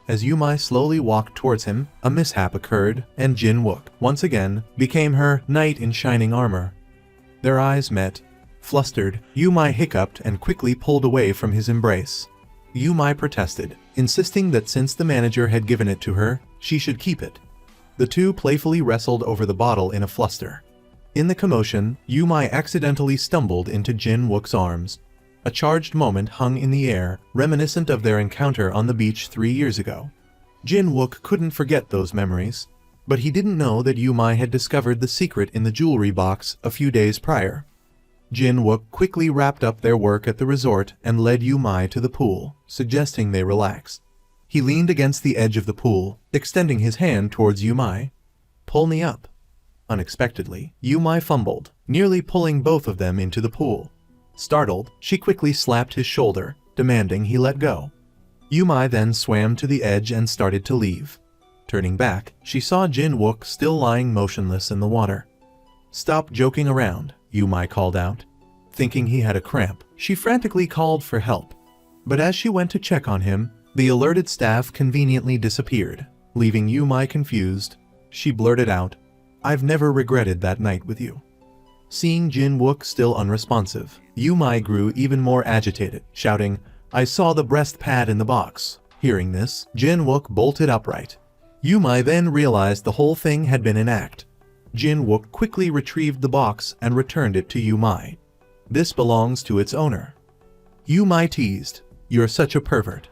S1: As Yumai slowly walked towards him, a mishap occurred, and Jin-wook, once again, became her knight in shining armor. Their eyes met. Flustered, Yumai hiccuped and quickly pulled away from his embrace. Yumai protested, insisting that since the manager had given it to her, she should keep it. The 2 playfully wrestled over the bottle in a fluster. In the commotion, Yumai accidentally stumbled into Jin-wook's arms. A charged moment hung in the air, reminiscent of their encounter on the beach 3 years ago. Jin-wook couldn't forget those memories, but he didn't know that Yumai had discovered the secret in the jewelry box a few days prior. Jin-wook quickly wrapped up their work at the resort and led Yumai to the pool, suggesting they relax. He leaned against the edge of the pool, extending his hand towards Yumai. "Pull me up." Unexpectedly, Yumai fumbled, nearly pulling both of them into the pool. Startled, she quickly slapped his shoulder, demanding he let go. Yumai then swam to the edge and started to leave. Turning back, she saw Jin-wook still lying motionless in the water. "Stop joking around," Yumai called out. Thinking he had a cramp, she frantically called for help. But as she went to check on him, the alerted staff conveniently disappeared, leaving Yumai confused. She blurted out, "I've never regretted that night with you." Seeing Jin-wook still unresponsive, Yumai grew even more agitated, shouting, "I saw the breast pad in the box." Hearing this, Jin-wook bolted upright. Yumai then realized the whole thing had been an act. Jin-wook quickly retrieved the box and returned it to Yumai. "This belongs to its owner." Yumai teased, "You're such a pervert."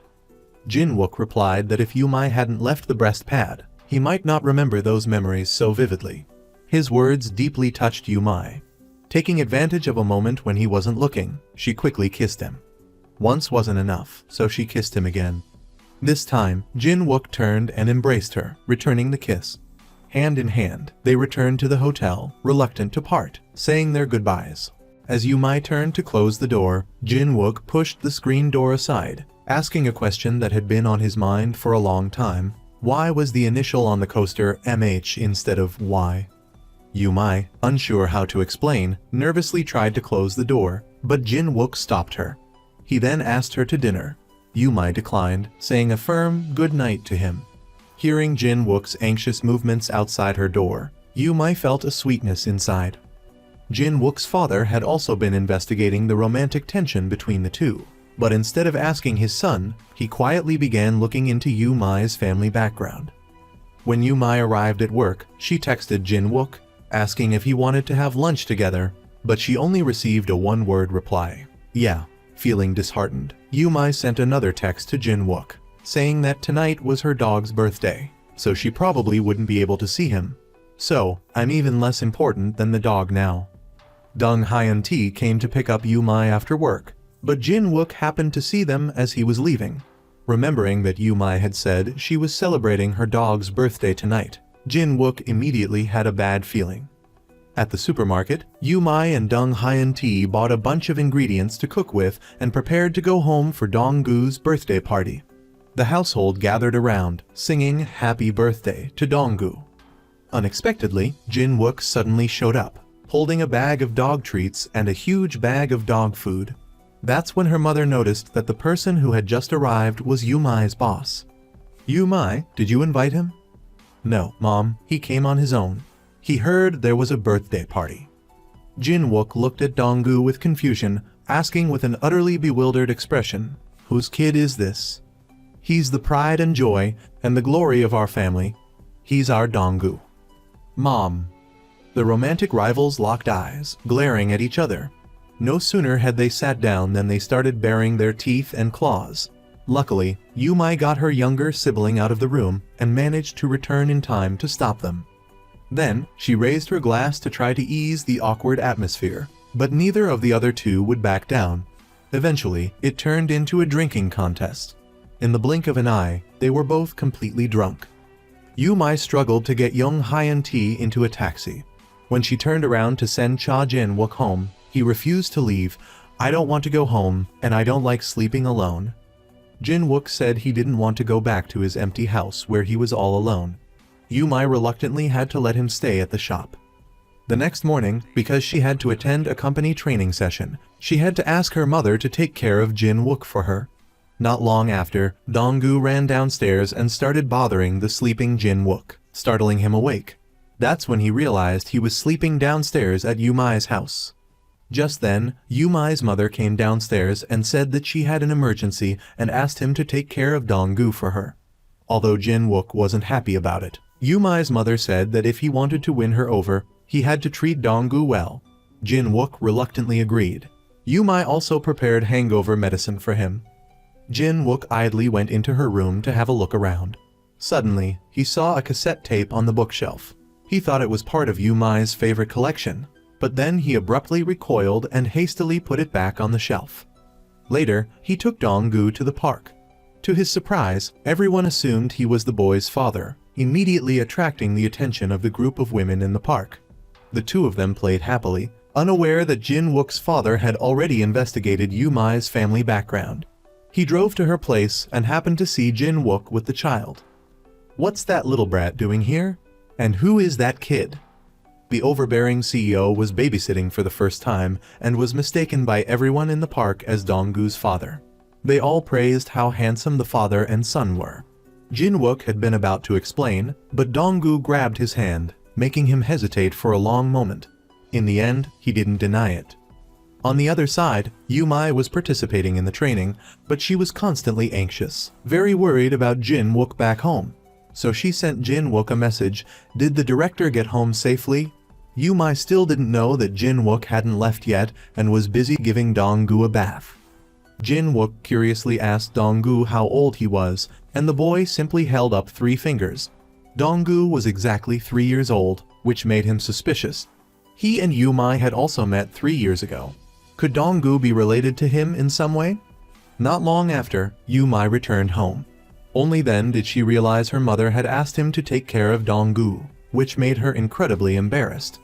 S1: Jin-wook replied that if Yumai hadn't left the breast pad, he might not remember those memories so vividly. His words deeply touched Yumai. Taking advantage of a moment when he wasn't looking, she quickly kissed him. Once wasn't enough, so she kissed him again. This time, Jin-wook turned and embraced her, returning the kiss. Hand in hand, they returned to the hotel, reluctant to part, saying their goodbyes. As Yumai turned to close the door, Jin-wook pushed the screen door aside, asking a question that had been on his mind for a long time. Why was the initial on the coaster MH instead of Y? Yumai, unsure how to explain, nervously tried to close the door, but Jin-wook stopped her. He then asked her to dinner. Yumai declined, saying a firm good night to him. Hearing Jin-wook's anxious movements outside her door, Yumai felt a sweetness inside. Jin-wook's father had also been investigating the romantic tension between the two, but instead of asking his son, he quietly began looking into Yumai's family background. When Yumai arrived at work, she texted Jin-wook, asking if he wanted to have lunch together, but she only received a one-word reply. Yeah. Feeling disheartened, Yumai sent another text to Jin-wook, saying that tonight was her dog's birthday, so she probably wouldn't be able to see him. So, I'm even less important than the dog now. Dong Hyun-T came to pick up Yumai after work, but Jin-wook happened to see them as he was leaving. Remembering that Yumai had said she was celebrating her dog's birthday tonight, Jin-wook immediately had a bad feeling. At the supermarket, Yumai and Dong Hyun-T bought a bunch of ingredients to cook with and prepared to go home for Dong-gu's birthday party. The household gathered around, singing happy birthday to Dong-gu. Unexpectedly, Jin-wook suddenly showed up, holding a bag of dog treats and a huge bag of dog food. That's when her mother noticed that the person who had just arrived was Yumai's boss. Yumai, did you invite him? No, Mom, he came on his own. He heard there was a birthday party. Jin-wook looked at Dong-gu with confusion, asking with an utterly bewildered expression, "Whose kid is this?" "He's the pride and joy and the glory of our family. He's our Dong-gu." Mom. The romantic rivals locked eyes, glaring at each other. No sooner had they sat down than they started baring their teeth and claws. Luckily, Yumai got her younger sibling out of the room and managed to return in time to stop them. Then, she raised her glass to try to ease the awkward atmosphere, but neither of the other two would back down. Eventually, it turned into a drinking contest. In the blink of an eye, they were both completely drunk. Yumai struggled to get young Hyun-T into a taxi. When she turned around to send Cha Jin-wook home, he refused to leave. "I don't want to go home, and I don't like sleeping alone." Jin-wook said he didn't want to go back to his empty house where he was all alone. Yumai reluctantly had to let him stay at the shop. The next morning, because she had to attend a company training session, she had to ask her mother to take care of Jin-wook for her. Not long after, Dong-gu ran downstairs and started bothering the sleeping Jin-wook, startling him awake. That's when he realized he was sleeping downstairs at Yumai's house. Just then, Yumai's mother came downstairs and said that she had an emergency and asked him to take care of Dong-gu for her. Although Jin-wook wasn't happy about it, Yumai's mother said that if he wanted to win her over, he had to treat Dong-gu well. Jin-wook reluctantly agreed. Yumai also prepared hangover medicine for him. Jin-wook idly went into her room to have a look around. Suddenly, he saw a cassette tape on the bookshelf. He thought it was part of Yumai's favorite collection, but then he abruptly recoiled and hastily put it back on the shelf. Later, he took Dong-gu to the park. To his surprise, everyone assumed he was the boy's father, immediately attracting the attention of the group of women in the park. The two of them played happily, unaware that Jin-wook's father had already investigated Yumai's family background. He drove to her place and happened to see Jin-wook with the child. "What's that little brat doing here? And who is that kid?" The overbearing CEO was babysitting for the first time and was mistaken by everyone in the park as Dong-gu's father. They all praised how handsome the father and son were. Jin-wook had been about to explain, but Dong-gu grabbed his hand, making him hesitate for a long moment. In the end, he didn't deny it. On the other side, Yumai was participating in the training, but she was constantly anxious, very worried about Jin-wook back home. So she sent Jin-wook a message, "Did the director get home safely?" Yumai still didn't know that Jin-wook hadn't left yet and was busy giving Dong-gu a bath. Jin-wook curiously asked Dong-gu how old he was, and the boy simply held up 3 fingers. Donggu was exactly 3 years old, which made him suspicious. He and Yumai had also met 3 years ago. Could Donggu be related to him in some way? Not long after, Yumai returned home. Only then did she realize her mother had asked him to take care of Donggu, which made her incredibly embarrassed.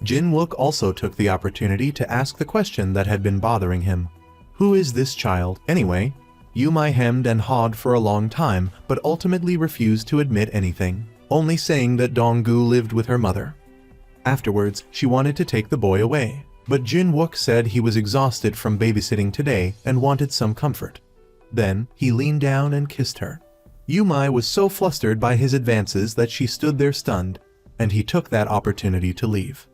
S1: Jin-wook also took the opportunity to ask the question that had been bothering him. Who is this child, anyway? Yumai hemmed and hawed for a long time, but ultimately refused to admit anything, only saying that Donggu lived with her mother. Afterwards, she wanted to take the boy away, but Jin-wook said he was exhausted from babysitting today and wanted some comfort. Then, he leaned down and kissed her. Yumai was so flustered by his advances that she stood there stunned, and he took that opportunity to leave.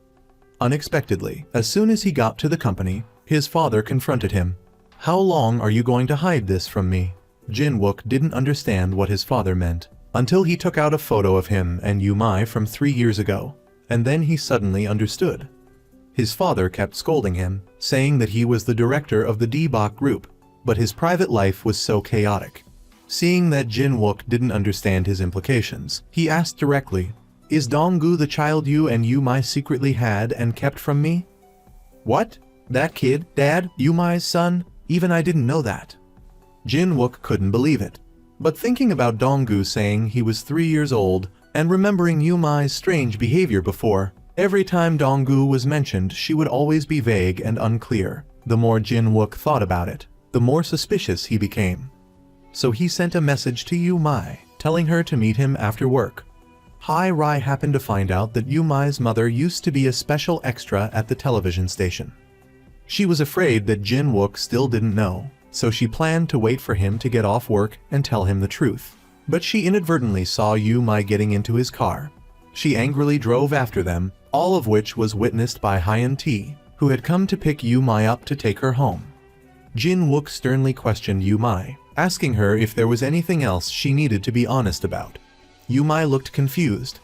S1: Unexpectedly, as soon as he got to the company, his father confronted him. How long are you going to hide this from me? Jin-wook didn't understand what his father meant, until he took out a photo of him and Yumai from 3 years ago, and then he suddenly understood. His father kept scolding him, saying that he was the director of the D-Bok group, but his private life was so chaotic. Seeing that Jin-wook didn't understand his implications, he asked directly, "Is Donggu the child you and Yumai secretly had and kept from me?" "What? That kid, Dad, Yumai's son? Even I didn't know that." Jin-wook couldn't believe it. But thinking about Donggu saying he was 3 years old, and remembering Yumai's strange behavior before, every time Donggu was mentioned she would always be vague and unclear. The more Jin-wook thought about it, the more suspicious he became. So he sent a message to Yumai, telling her to meet him after work. Heir happened to find out that Yumai's mother used to be a special extra at the television station. She was afraid that Jin-wook still didn't know, so she planned to wait for him to get off work and tell him the truth. But she inadvertently saw Yumai getting into his car. She angrily drove after them, all of which was witnessed by Hyun-T, who had come to pick Yumai up to take her home. Jin-wook sternly questioned Yumai, asking her if there was anything else she needed to be honest about. Yumai looked confused.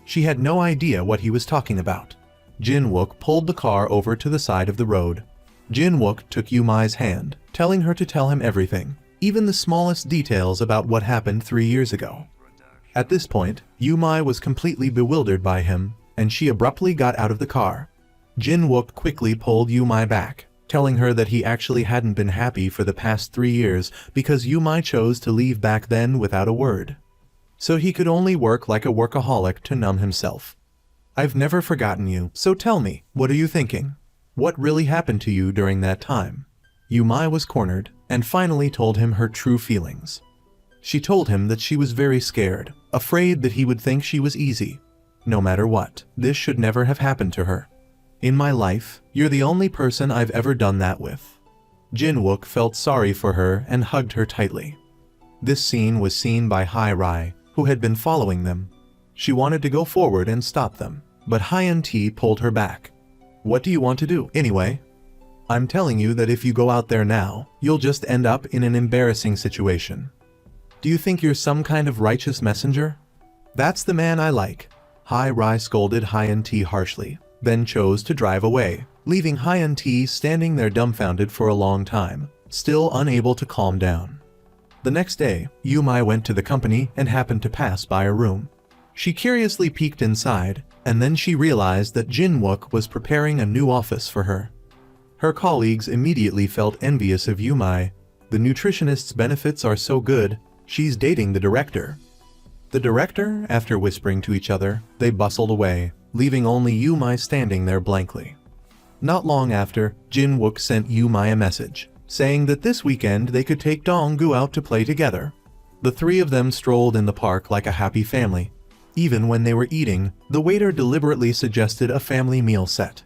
S1: She had no idea what he was talking about. Jin-wook pulled the car over to the side of the road. Jin-wook took Yumai's hand, telling her to tell him everything, even the smallest details about what happened 3 years ago. At this point, Yumai was completely bewildered by him, and she abruptly got out of the car. Jin-wook quickly pulled Yumai back, telling her that he actually hadn't been happy for the past 3 years because Yumai chose to leave back then without a word. So he could only work like a workaholic to numb himself. "I've never forgotten you, so tell me, what are you thinking? What really happened to you during that time?" Yumai was cornered, and finally told him her true feelings. She told him that she was very scared, afraid that he would think she was easy. No matter what, this should never have happened to her. "In my life, you're the only person I've ever done that with." Jin-wook felt sorry for her and hugged her tightly. This scene was seen by Heir, who had been following them. She wanted to go forward and stop them, but Hyun-T pulled her back. "What do you want to do, anyway? I'm telling you that if you go out there now, you'll just end up in an embarrassing situation. Do you think you're some kind of righteous messenger? That's the man I like." Heir scolded Hyun-T harshly, then chose to drive away, leaving Hyun-T standing there dumbfounded for a long time, still unable to calm down. The next day, Yumai went to the company and happened to pass by a room. She curiously peeked inside, and then she realized that Jin-wook was preparing a new office for her. Her colleagues immediately felt envious of Yumai. "The nutritionist's benefits are so good, she's dating the director." "The director?" After whispering to each other, they bustled away, leaving only Yumai standing there blankly. Not long after, Jin-wook sent Yumai a message, saying that this weekend they could take Donggu out to play together. The 3 of them strolled in the park like a happy family. Even when they were eating, the waiter deliberately suggested a family meal set.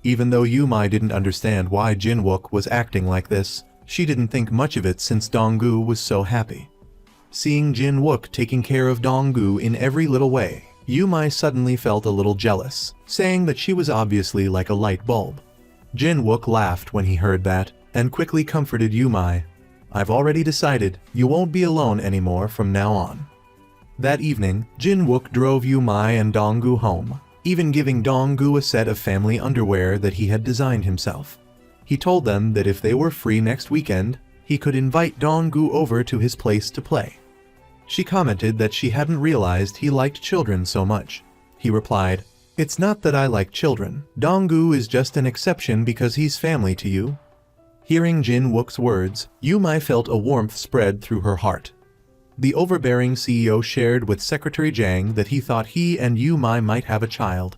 S1: Even though Yumai didn't understand why Jin-wook was acting like this, she didn't think much of it since Donggu was so happy. Seeing Jin-wook taking care of Donggu in every little way, Yumai suddenly felt a little jealous, saying that she was obviously like a light bulb. Jin-wook laughed when he heard that, and quickly comforted Yumai. "I've already decided, you won't be alone anymore from now on." That evening, Jin-wook drove Yumai and Donggu home, even giving Donggu a set of family underwear that he had designed himself. He told them that if they were free next weekend, he could invite Donggu over to his place to play. She commented that she hadn't realized he liked children so much. He replied, "It's not that I like children. Donggu is just an exception because he's family to you." Hearing Jin Wook's words, Yumai felt a warmth spread through her heart. The overbearing CEO shared with Secretary Jang that he thought he and Yumai might have a child.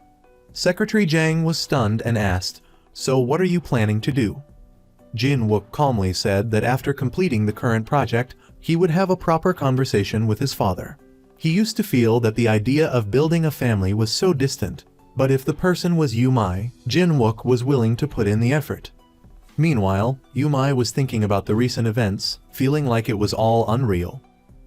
S1: Secretary Jang was stunned and asked, "So what are you planning to do?" Jin Wook calmly said that after completing the current project, he would have a proper conversation with his father. He used to feel that the idea of building a family was so distant, but if the person was Yumai, Jin Wook was willing to put in the effort. Meanwhile, Yumai was thinking about the recent events, feeling like it was all unreal.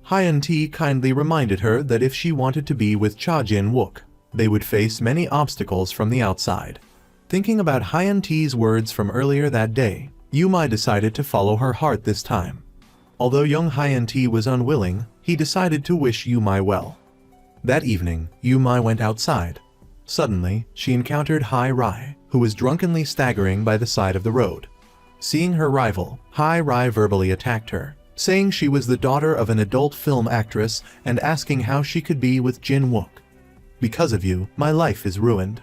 S1: Hyun-T kindly reminded her that if she wanted to be with Cha Jin Wook, they would face many obstacles from the outside. Thinking about Hyun-T's words from earlier that day, Yumai decided to follow her heart this time. Although young Hyun-T was unwilling, he decided to wish Yumai well. That evening, Yumai went outside. Suddenly, she encountered Hai-Rai, who was drunkenly staggering by the side of the road. Seeing her rival, Hai-Rai verbally attacked her, saying she was the daughter of an adult film actress and asking how she could be with Jin Wook. "Because of you, my life is ruined."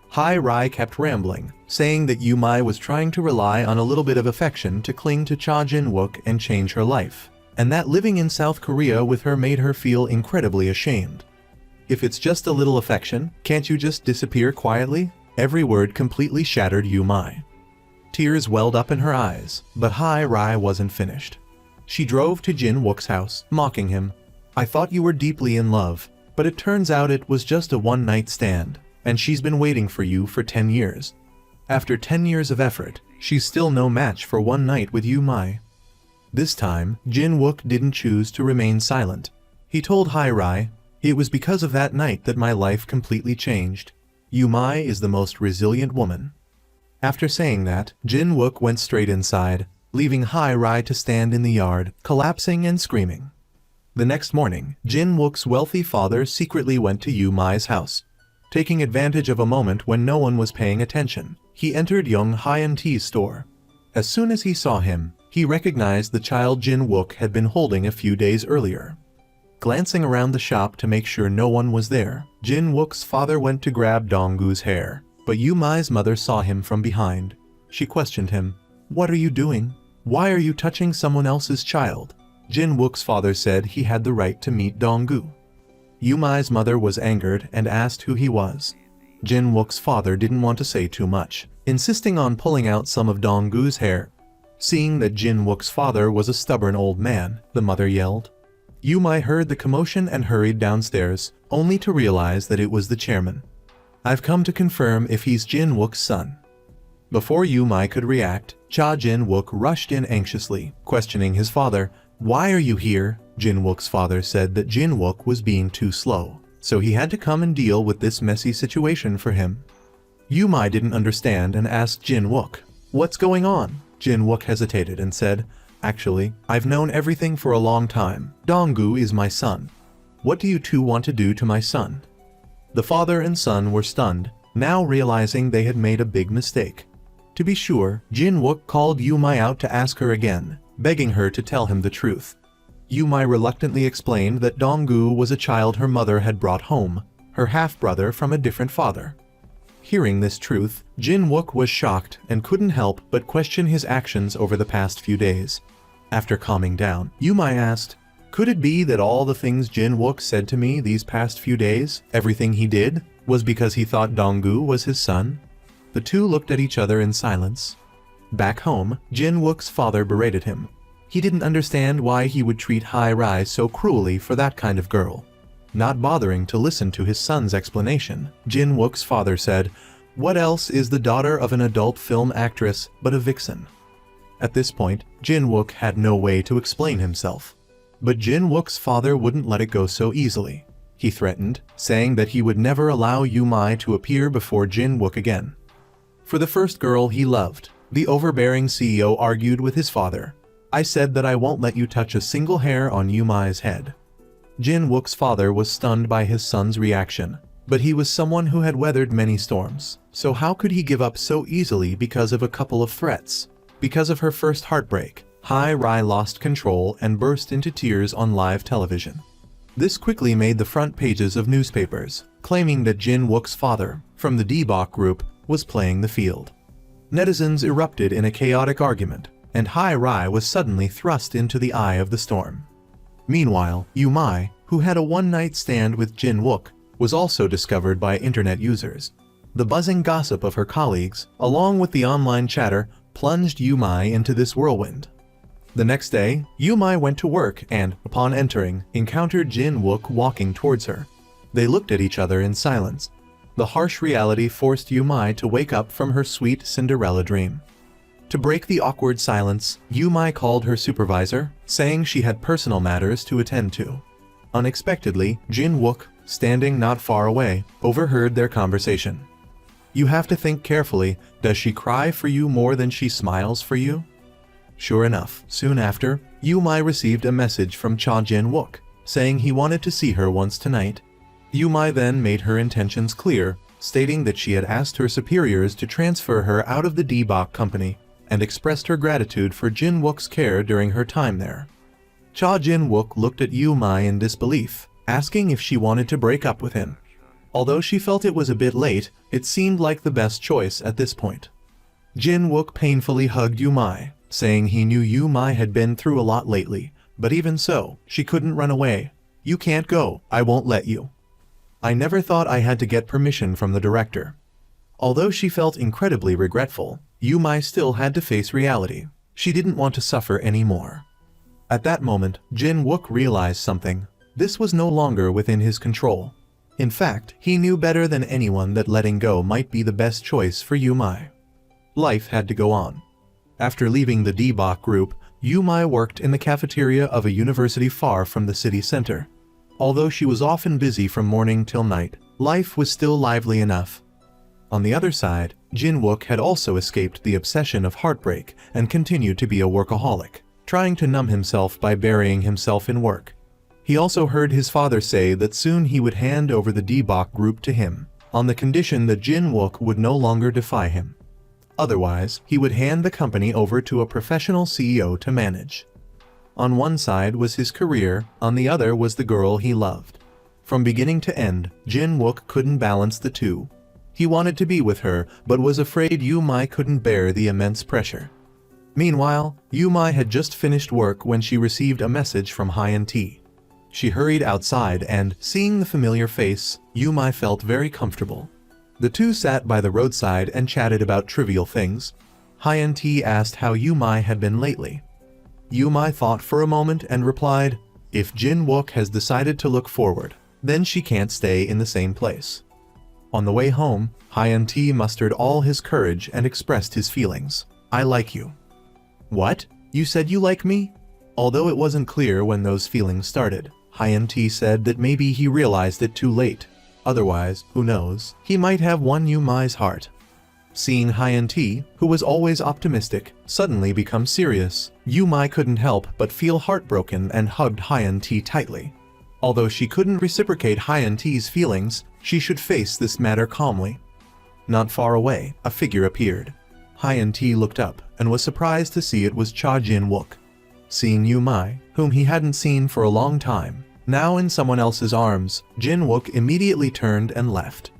S1: Hai-Rai kept rambling, saying that Yumai was trying to rely on a little bit of affection to cling to Cha Jin Wook and change her life, and that living in South Korea with her made her feel incredibly ashamed. "If it's just a little affection, can't you just disappear quietly?" Every word completely shattered Yumai. Tears welled up in her eyes, but Hai-Rai wasn't finished. She drove to Jin Wook's house, mocking him. "I thought you were deeply in love, but it turns out it was just a one-night stand, and she's been waiting for you for 10 years. After 10 years of effort, she's still no match for one night with Yumai." This time, Jin Wook didn't choose to remain silent. He told Hai-Rai, "It was because of that night that my life completely changed. Yumai is the most resilient woman." After saying that, Jin Wook went straight inside, leaving Hai-Rai to stand in the yard, collapsing and screaming. The next morning, Jin Wook's wealthy father secretly went to Yumai's house. Taking advantage of a moment when no one was paying attention, he entered young Hyun-T's store. As soon as he saw him, he recognized the child Jin Wook had been holding a few days earlier. Glancing around the shop to make sure no one was there, Jin Wook's father went to grab Donggu's hair, but Yumai's mother saw him from behind. She questioned him, "What are you doing? Why are you touching someone else's child?" Jin Wook's father said he had the right to meet Donggu. Yumai's mother was angered and asked who he was. Jin Wook's father didn't want to say too much, insisting on pulling out some of Donggu's hair. Seeing that Jin Wook's father was a stubborn old man, the mother yelled. Yumai heard the commotion and hurried downstairs, only to realize that it was the chairman. "I've come to confirm if he's Jin Wook's son." Before Yumai could react, Cha Jin Wook rushed in anxiously, questioning his father. "Why are you here?" Jin Wook's father said that Jin Wook was being too slow, so he had to come and deal with this messy situation for him. Yumai didn't understand and asked Jin Wook, "What's going on?" Jin Wook hesitated and said, "Actually, I've known everything for a long time. Donggu is my son. What do you two want to do to my son?" The father and son were stunned, now realizing they had made a big mistake. To be sure, Jin Wook called Yumai out to ask her again, begging her to tell him the truth. Yumai reluctantly explained that Donggu was a child her mother had brought home, her half-brother from a different father. Hearing this truth, Jin Wook was shocked and couldn't help but question his actions over the past few days. After calming down, Yumai asked, "Could it be that all the things Jin Wook said to me these past few days, everything he did, was because he thought Donggu was his son?" The two looked at each other in silence. Back home, Jin Wook's father berated him. He didn't understand why he would treat Hai-Rai so cruelly for that kind of girl. Not bothering to listen to his son's explanation, Jin Wook's father said, "What else is the daughter of an adult film actress but a vixen?" At this point, Jin Wook had no way to explain himself. But Jin Wook's father wouldn't let it go so easily. He threatened, saying that he would never allow Yumai to appear before Jin Wook again. For the first girl he loved, the overbearing CEO argued with his father. "I said that I won't let you touch a single hair on Yumai's head." Jin Wook's father was stunned by his son's reaction, but he was someone who had weathered many storms, so how could he give up so easily because of a couple of threats? Because of her first heartbreak, Heir lost control and burst into tears on live television. This quickly made the front pages of newspapers, claiming that Jin Wook's father, from the D-Bok group, was playing the field. Netizens erupted in a chaotic argument, and Heir was suddenly thrust into the eye of the storm. Meanwhile, Yumai, who had a one-night stand with Jin Wook, was also discovered by internet users. The buzzing gossip of her colleagues, along with the online chatter, plunged Yumai into this whirlwind. The next day, Yumai went to work and, upon entering, encountered Jin Wook walking towards her. They looked at each other in silence. The harsh reality forced Yumai to wake up from her sweet Cinderella dream. To break the awkward silence, Yumai called her supervisor, saying she had personal matters to attend to. Unexpectedly, Jin Wook, standing not far away, overheard their conversation. "You have to think carefully. Does she cry for you more than she smiles for you?" Sure enough, soon after, Yumai received a message from Jin Wook, saying he wanted to see her once tonight. Yumai then made her intentions clear, stating that she had asked her superiors to transfer her out of the D-Bok company, and expressed her gratitude for Jin Wook's care during her time there. Jin Wook looked at Yumai in disbelief, asking if she wanted to break up with him. Although she felt it was a bit late, it seemed like the best choice at this point. Jin Wook painfully hugged Yumai, saying he knew Yumai had been through a lot lately, but even so, she couldn't run away. "You can't go, I won't let you. I never thought I had to get permission from the director." Although she felt incredibly regretful, Yumai still had to face reality. She didn't want to suffer anymore. At that moment, Jin Wook realized something. This was no longer within his control. In fact, he knew better than anyone that letting go might be the best choice for Yumai. Life had to go on. After leaving the D-Bok group, Yumai worked in the cafeteria of a university far from the city center. Although she was often busy from morning till night, life was still lively enough. On the other side, Jin Wook had also escaped the obsession of heartbreak and continued to be a workaholic, trying to numb himself by burying himself in work. He also heard his father say that soon he would hand over the D-Bok group to him, on the condition that Jin Wook would no longer defy him. Otherwise, he would hand the company over to a professional CEO to manage. On one side was his career, on the other was the girl he loved. From beginning to end, Jin Wook couldn't balance the two. He wanted to be with her, but was afraid Yumai couldn't bear the immense pressure. Meanwhile, Yumai had just finished work when she received a message from Heir. She hurried outside and, seeing the familiar face, Yumai felt very comfortable. The two sat by the roadside and chatted about trivial things. Heir asked how Yumai had been lately. Yumai thought for a moment and replied, "If Jin Wook has decided to look forward, then she can't stay in the same place." On the way home, Heir mustered all his courage and expressed his feelings. "I like you." "What? You said you like me?" Although it wasn't clear when those feelings started, Heir said that maybe he realized it too late. Otherwise, who knows, he might have won Yumai's heart. Seeing Heir, who was always optimistic, suddenly become serious, Yumai couldn't help but feel heartbroken and hugged Heir tightly. Although she couldn't reciprocate Heir's feelings, she should face this matter calmly. Not far away, a figure appeared. Heir looked up and was surprised to see it was Jin Wook. Seeing Yumai, whom he hadn't seen for a long time, now in someone else's arms, Jin Wook immediately turned and left.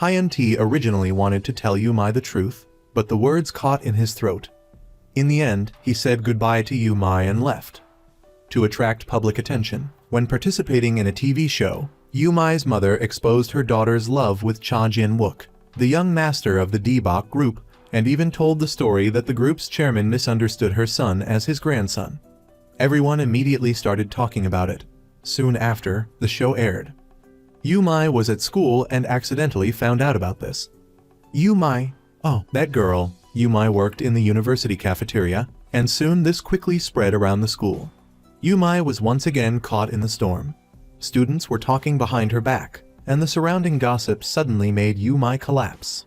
S1: Heir originally wanted to tell Yumai the truth, but the words caught in his throat. In the end, he said goodbye to Yumai and left. To attract public attention, when participating in a TV show, Yumai's mother exposed her daughter's love with Jin Wook, the young master of the D-Bok group, and even told the story that the group's chairman misunderstood her son as his grandson. Everyone immediately started talking about it. Soon after, the show aired. Yumai was at school and accidentally found out about this. Yumai, oh, that girl. Yumai worked in the university cafeteria, and soon this quickly spread around the school. Yumai was once again caught in the storm. Students were talking behind her back, and the surrounding gossip suddenly made Yumai collapse.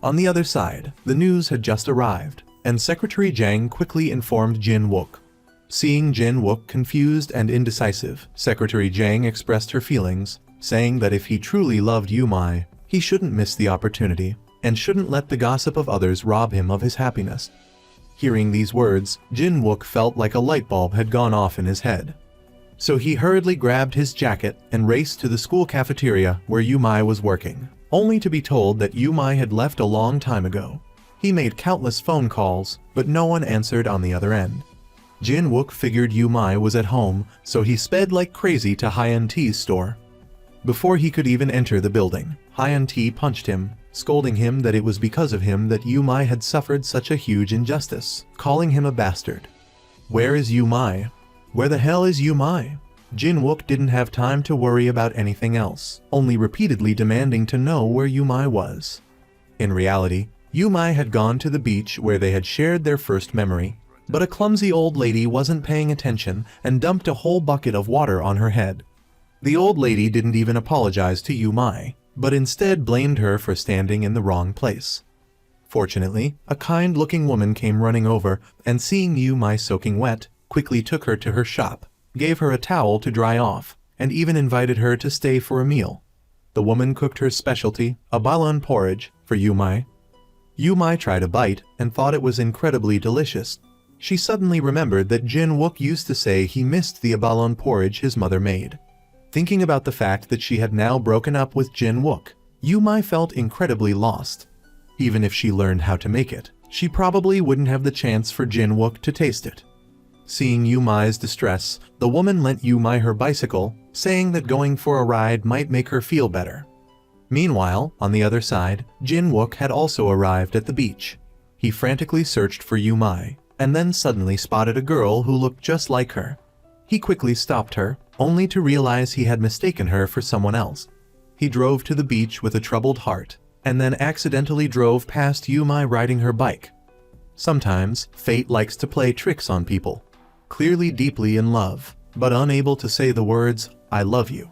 S1: On the other side, the news had just arrived, and Secretary Jang quickly informed Jin Wook. Seeing Jin Wook confused and indecisive, Secretary Jang expressed her feelings, saying that if he truly loved Yumai, he shouldn't miss the opportunity, and shouldn't let the gossip of others rob him of his happiness. Hearing these words, Jin Wook felt like a light bulb had gone off in his head. So he hurriedly grabbed his jacket and raced to the school cafeteria where Yumai was working, only to be told that Yumai had left a long time ago. He made countless phone calls, but no one answered on the other end. Jin Wook figured Yumai was at home, so he sped like crazy to Hyeon-T's store. Before he could even enter the building, Hyeon-T punched him, scolding him that it was because of him that Yumai had suffered such a huge injustice, calling him a bastard. Where is Yumai? Where the hell is Yumai? Jin Wook didn't have time to worry about anything else, only repeatedly demanding to know where Yumai was. In reality, Yumai had gone to the beach where they had shared their first memory, but a clumsy old lady wasn't paying attention and dumped a whole bucket of water on her head. The old lady didn't even apologize to Yumai, but instead blamed her for standing in the wrong place. Fortunately, a kind-looking woman came running over and seeing Yumai soaking wet, quickly took her to her shop, gave her a towel to dry off, and even invited her to stay for a meal. The woman cooked her specialty, a ballon porridge, for Yumai. Yumai tried a bite and thought it was incredibly delicious. She suddenly remembered that Jin Wook used to say he missed the abalone porridge his mother made. Thinking about the fact that she had now broken up with Jin Wook, Yumai felt incredibly lost. Even if she learned how to make it, she probably wouldn't have the chance for Jin Wook to taste it. Seeing Yumai's distress, the woman lent Yumai her bicycle, saying that going for a ride might make her feel better. Meanwhile, on the other side, Jin Wook had also arrived at the beach. He frantically searched for Yumai, and then suddenly spotted a girl who looked just like her. He quickly stopped her, only to realize he had mistaken her for someone else. He drove to the beach with a troubled heart, and then accidentally drove past Yumai riding her bike. Sometimes, fate likes to play tricks on people. Clearly deeply in love, but unable to say the words, "I love you."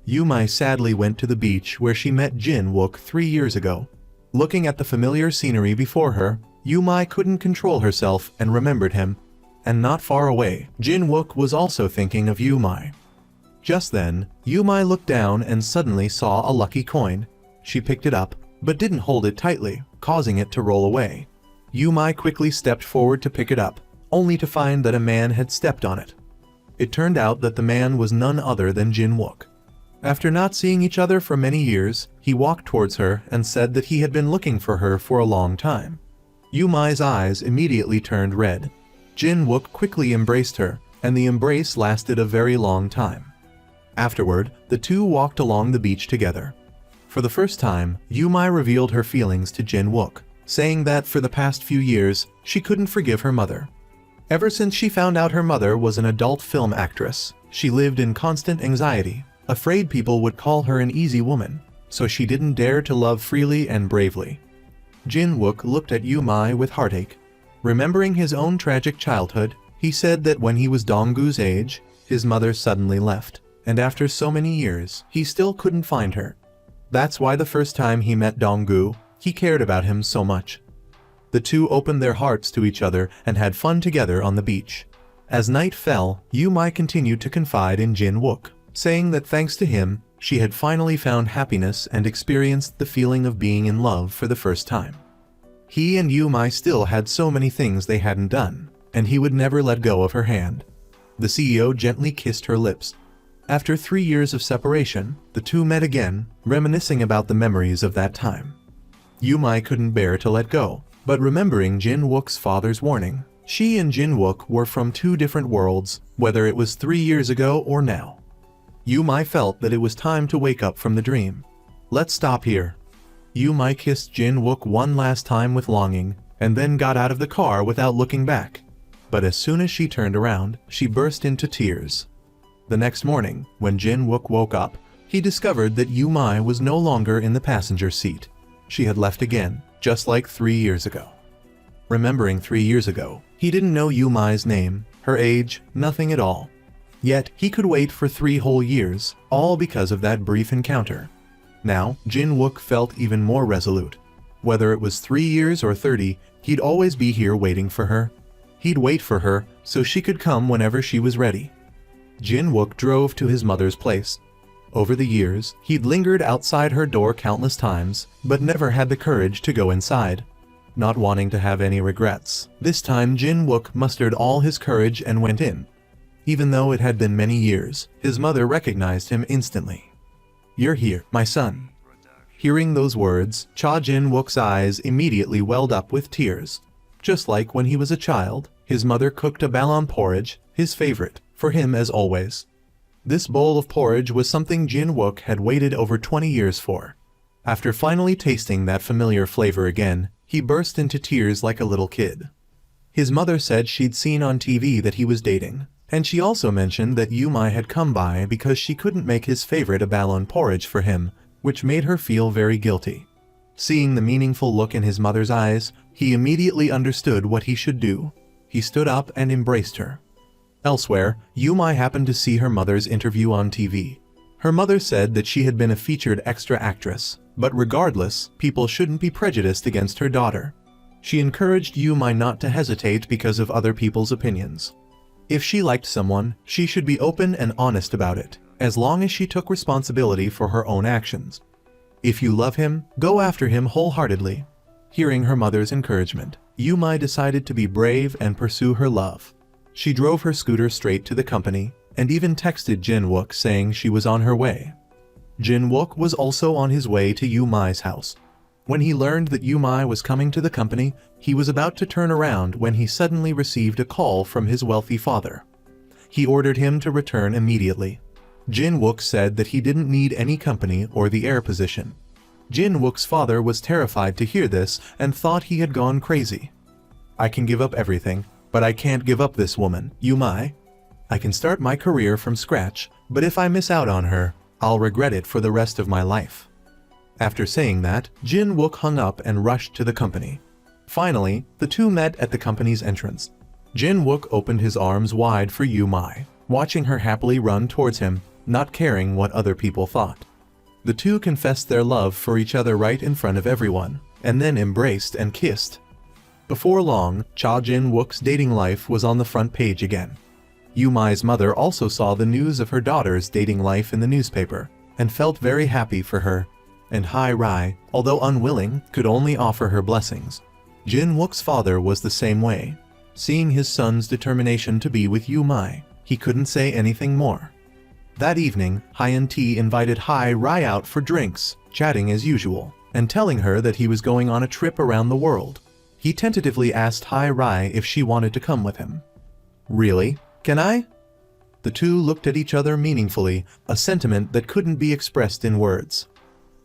S1: Yumai sadly went to the beach where she met Jin Wook 3 years ago. Looking at the familiar scenery before her, Yumai couldn't control herself and remembered him. And not far away, Jin Wook was also thinking of Yumai. Just then, Yumai looked down and suddenly saw a lucky coin. She picked it up, but didn't hold it tightly, causing it to roll away. Yumai quickly stepped forward to pick it up, only to find that a man had stepped on it. It turned out that the man was none other than Jin Wook. After not seeing each other for many years, he walked towards her and said that he had been looking for her for a long time. Yumai's eyes immediately turned red. Jin Wook quickly embraced her, and the embrace lasted a very long time. Afterward, the two walked along the beach together. For the first time, Yumai revealed her feelings to Jin Wook, saying that for the past few years, she couldn't forgive her mother. Ever since she found out her mother was an adult film actress, she lived in constant anxiety, afraid people would call her an easy woman, so she didn't dare to love freely and bravely. Jin Wook looked at Yumai with heartache. Remembering his own tragic childhood, he said that when he was Donggu's age, his mother suddenly left, and after so many years, he still couldn't find her. That's why the first time he met Donggu, he cared about him so much. The two opened their hearts to each other and had fun together on the beach. As night fell, Yumai continued to confide in Jin Wook, saying that thanks to him, she had finally found happiness and experienced the feeling of being in love for the first time. He and Yumai still had so many things they hadn't done, and he would never let go of her hand. The CEO gently kissed her lips. After 3 years of separation, the two met again, reminiscing about the memories of that time. Yumai couldn't bear to let go, but remembering Jin Wook's father's warning, she and Jin Wook were from 2 different worlds, whether it was 3 years ago or now. Yumai felt that it was time to wake up from the dream. Let's stop here. Yumai kissed Jin Wook one last time with longing, and then got out of the car without looking back. But as soon as she turned around, she burst into tears. The next morning, when Jin Wook woke up, he discovered that Yumai was no longer in the passenger seat. She had left again, just like 3 years ago. Remembering 3 years ago, he didn't know Yumai's name, her age, nothing at all. Yet, he could wait for 3 whole years, all because of that brief encounter. Now, Jin Wook felt even more resolute. Whether it was 3 years or 30, he'd always be here waiting for her. He'd wait for her, so she could come whenever she was ready. Jin Wook drove to his mother's place. Over the years, he'd lingered outside her door countless times, but never had the courage to go inside. not wanting to have any regrets. This time Jin-wook mustered all his courage and went in. Even though it had been many years, his mother recognized him instantly. "You're here, my son." Hearing those words, Cha Jin-wook's eyes immediately welled up with tears. Just like when he was a child, his mother cooked a ballon porridge, his favorite, for him as always. This bowl of porridge was something Jin-wook had waited over 20 years for. After finally tasting that familiar flavor again, he burst into tears like a little kid. His mother said she'd seen on TV that he was dating, and she also mentioned that Yumai had come by because she couldn't make his favorite a ballon porridge for him, which made her feel very guilty. Seeing the meaningful look in his mother's eyes, he immediately understood what he should do. He stood up and embraced her. Elsewhere, Yumai happened to see her mother's interview on TV. Her mother said that she had been a featured extra actress, but regardless, people shouldn't be prejudiced against her daughter. She encouraged Yumai not to hesitate because of other people's opinions. If she liked someone, she should be open and honest about it, as long as she took responsibility for her own actions. If you love him, go after him wholeheartedly. Hearing her mother's encouragement, Yumai decided to be brave and pursue her love. She drove her scooter straight to the company, and even texted Jin-wook saying she was on her way. Jin-wook was also on his way to Yumai's house. When he learned that Yumai was coming to the company, he was about to turn around when he suddenly received a call from his wealthy father. He ordered him to return immediately. Jin-wook said that he didn't need any company or the heir position. Jin-wook's father was terrified to hear this and thought he had gone crazy. "I can give up everything, but I can't give up this woman, Yumai. I can start my career from scratch, but if I miss out on her, I'll regret it for the rest of my life." After saying that, Jin-wook hung up and rushed to the company. Finally, the two met at the company's entrance. Jin-wook opened his arms wide for Yumai, watching her happily run towards him, not caring what other people thought. The two confessed their love for each other right in front of everyone, and then embraced and kissed. Before long, Cha Jin-wook's dating life was on the front page again. Yumai's mother also saw the news of her daughter's dating life in the newspaper, and felt very happy for her, and Heir, although unwilling, could only offer her blessings. Jin-wook's father was the same way. Seeing his son's determination to be with Yumai, he couldn't say anything more. That evening, Hyun-T invited Heir out for drinks, chatting as usual, and telling her that he was going on a trip around the world. He tentatively asked Heir if she wanted to come with him. "Really? Can I?" The two looked at each other meaningfully, a sentiment that couldn't be expressed in words.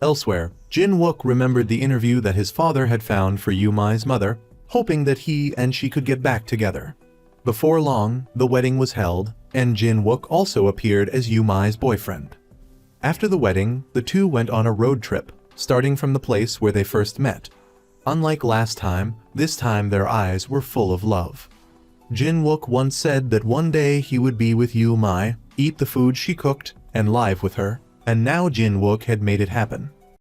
S1: Elsewhere, Jin-wook remembered the interview that his father had found for Yumai's mother, hoping that he and she could get back together. Before long, the wedding was held, and Jin-wook also appeared as Yumai's boyfriend. After the wedding, the two went on a road trip, starting from the place where they first met. Unlike last time, this time their eyes were full of love. Jin-wook once said that one day he would be with Yumai, eat the food she cooked, and live with her, and now Jin-wook had made it happen.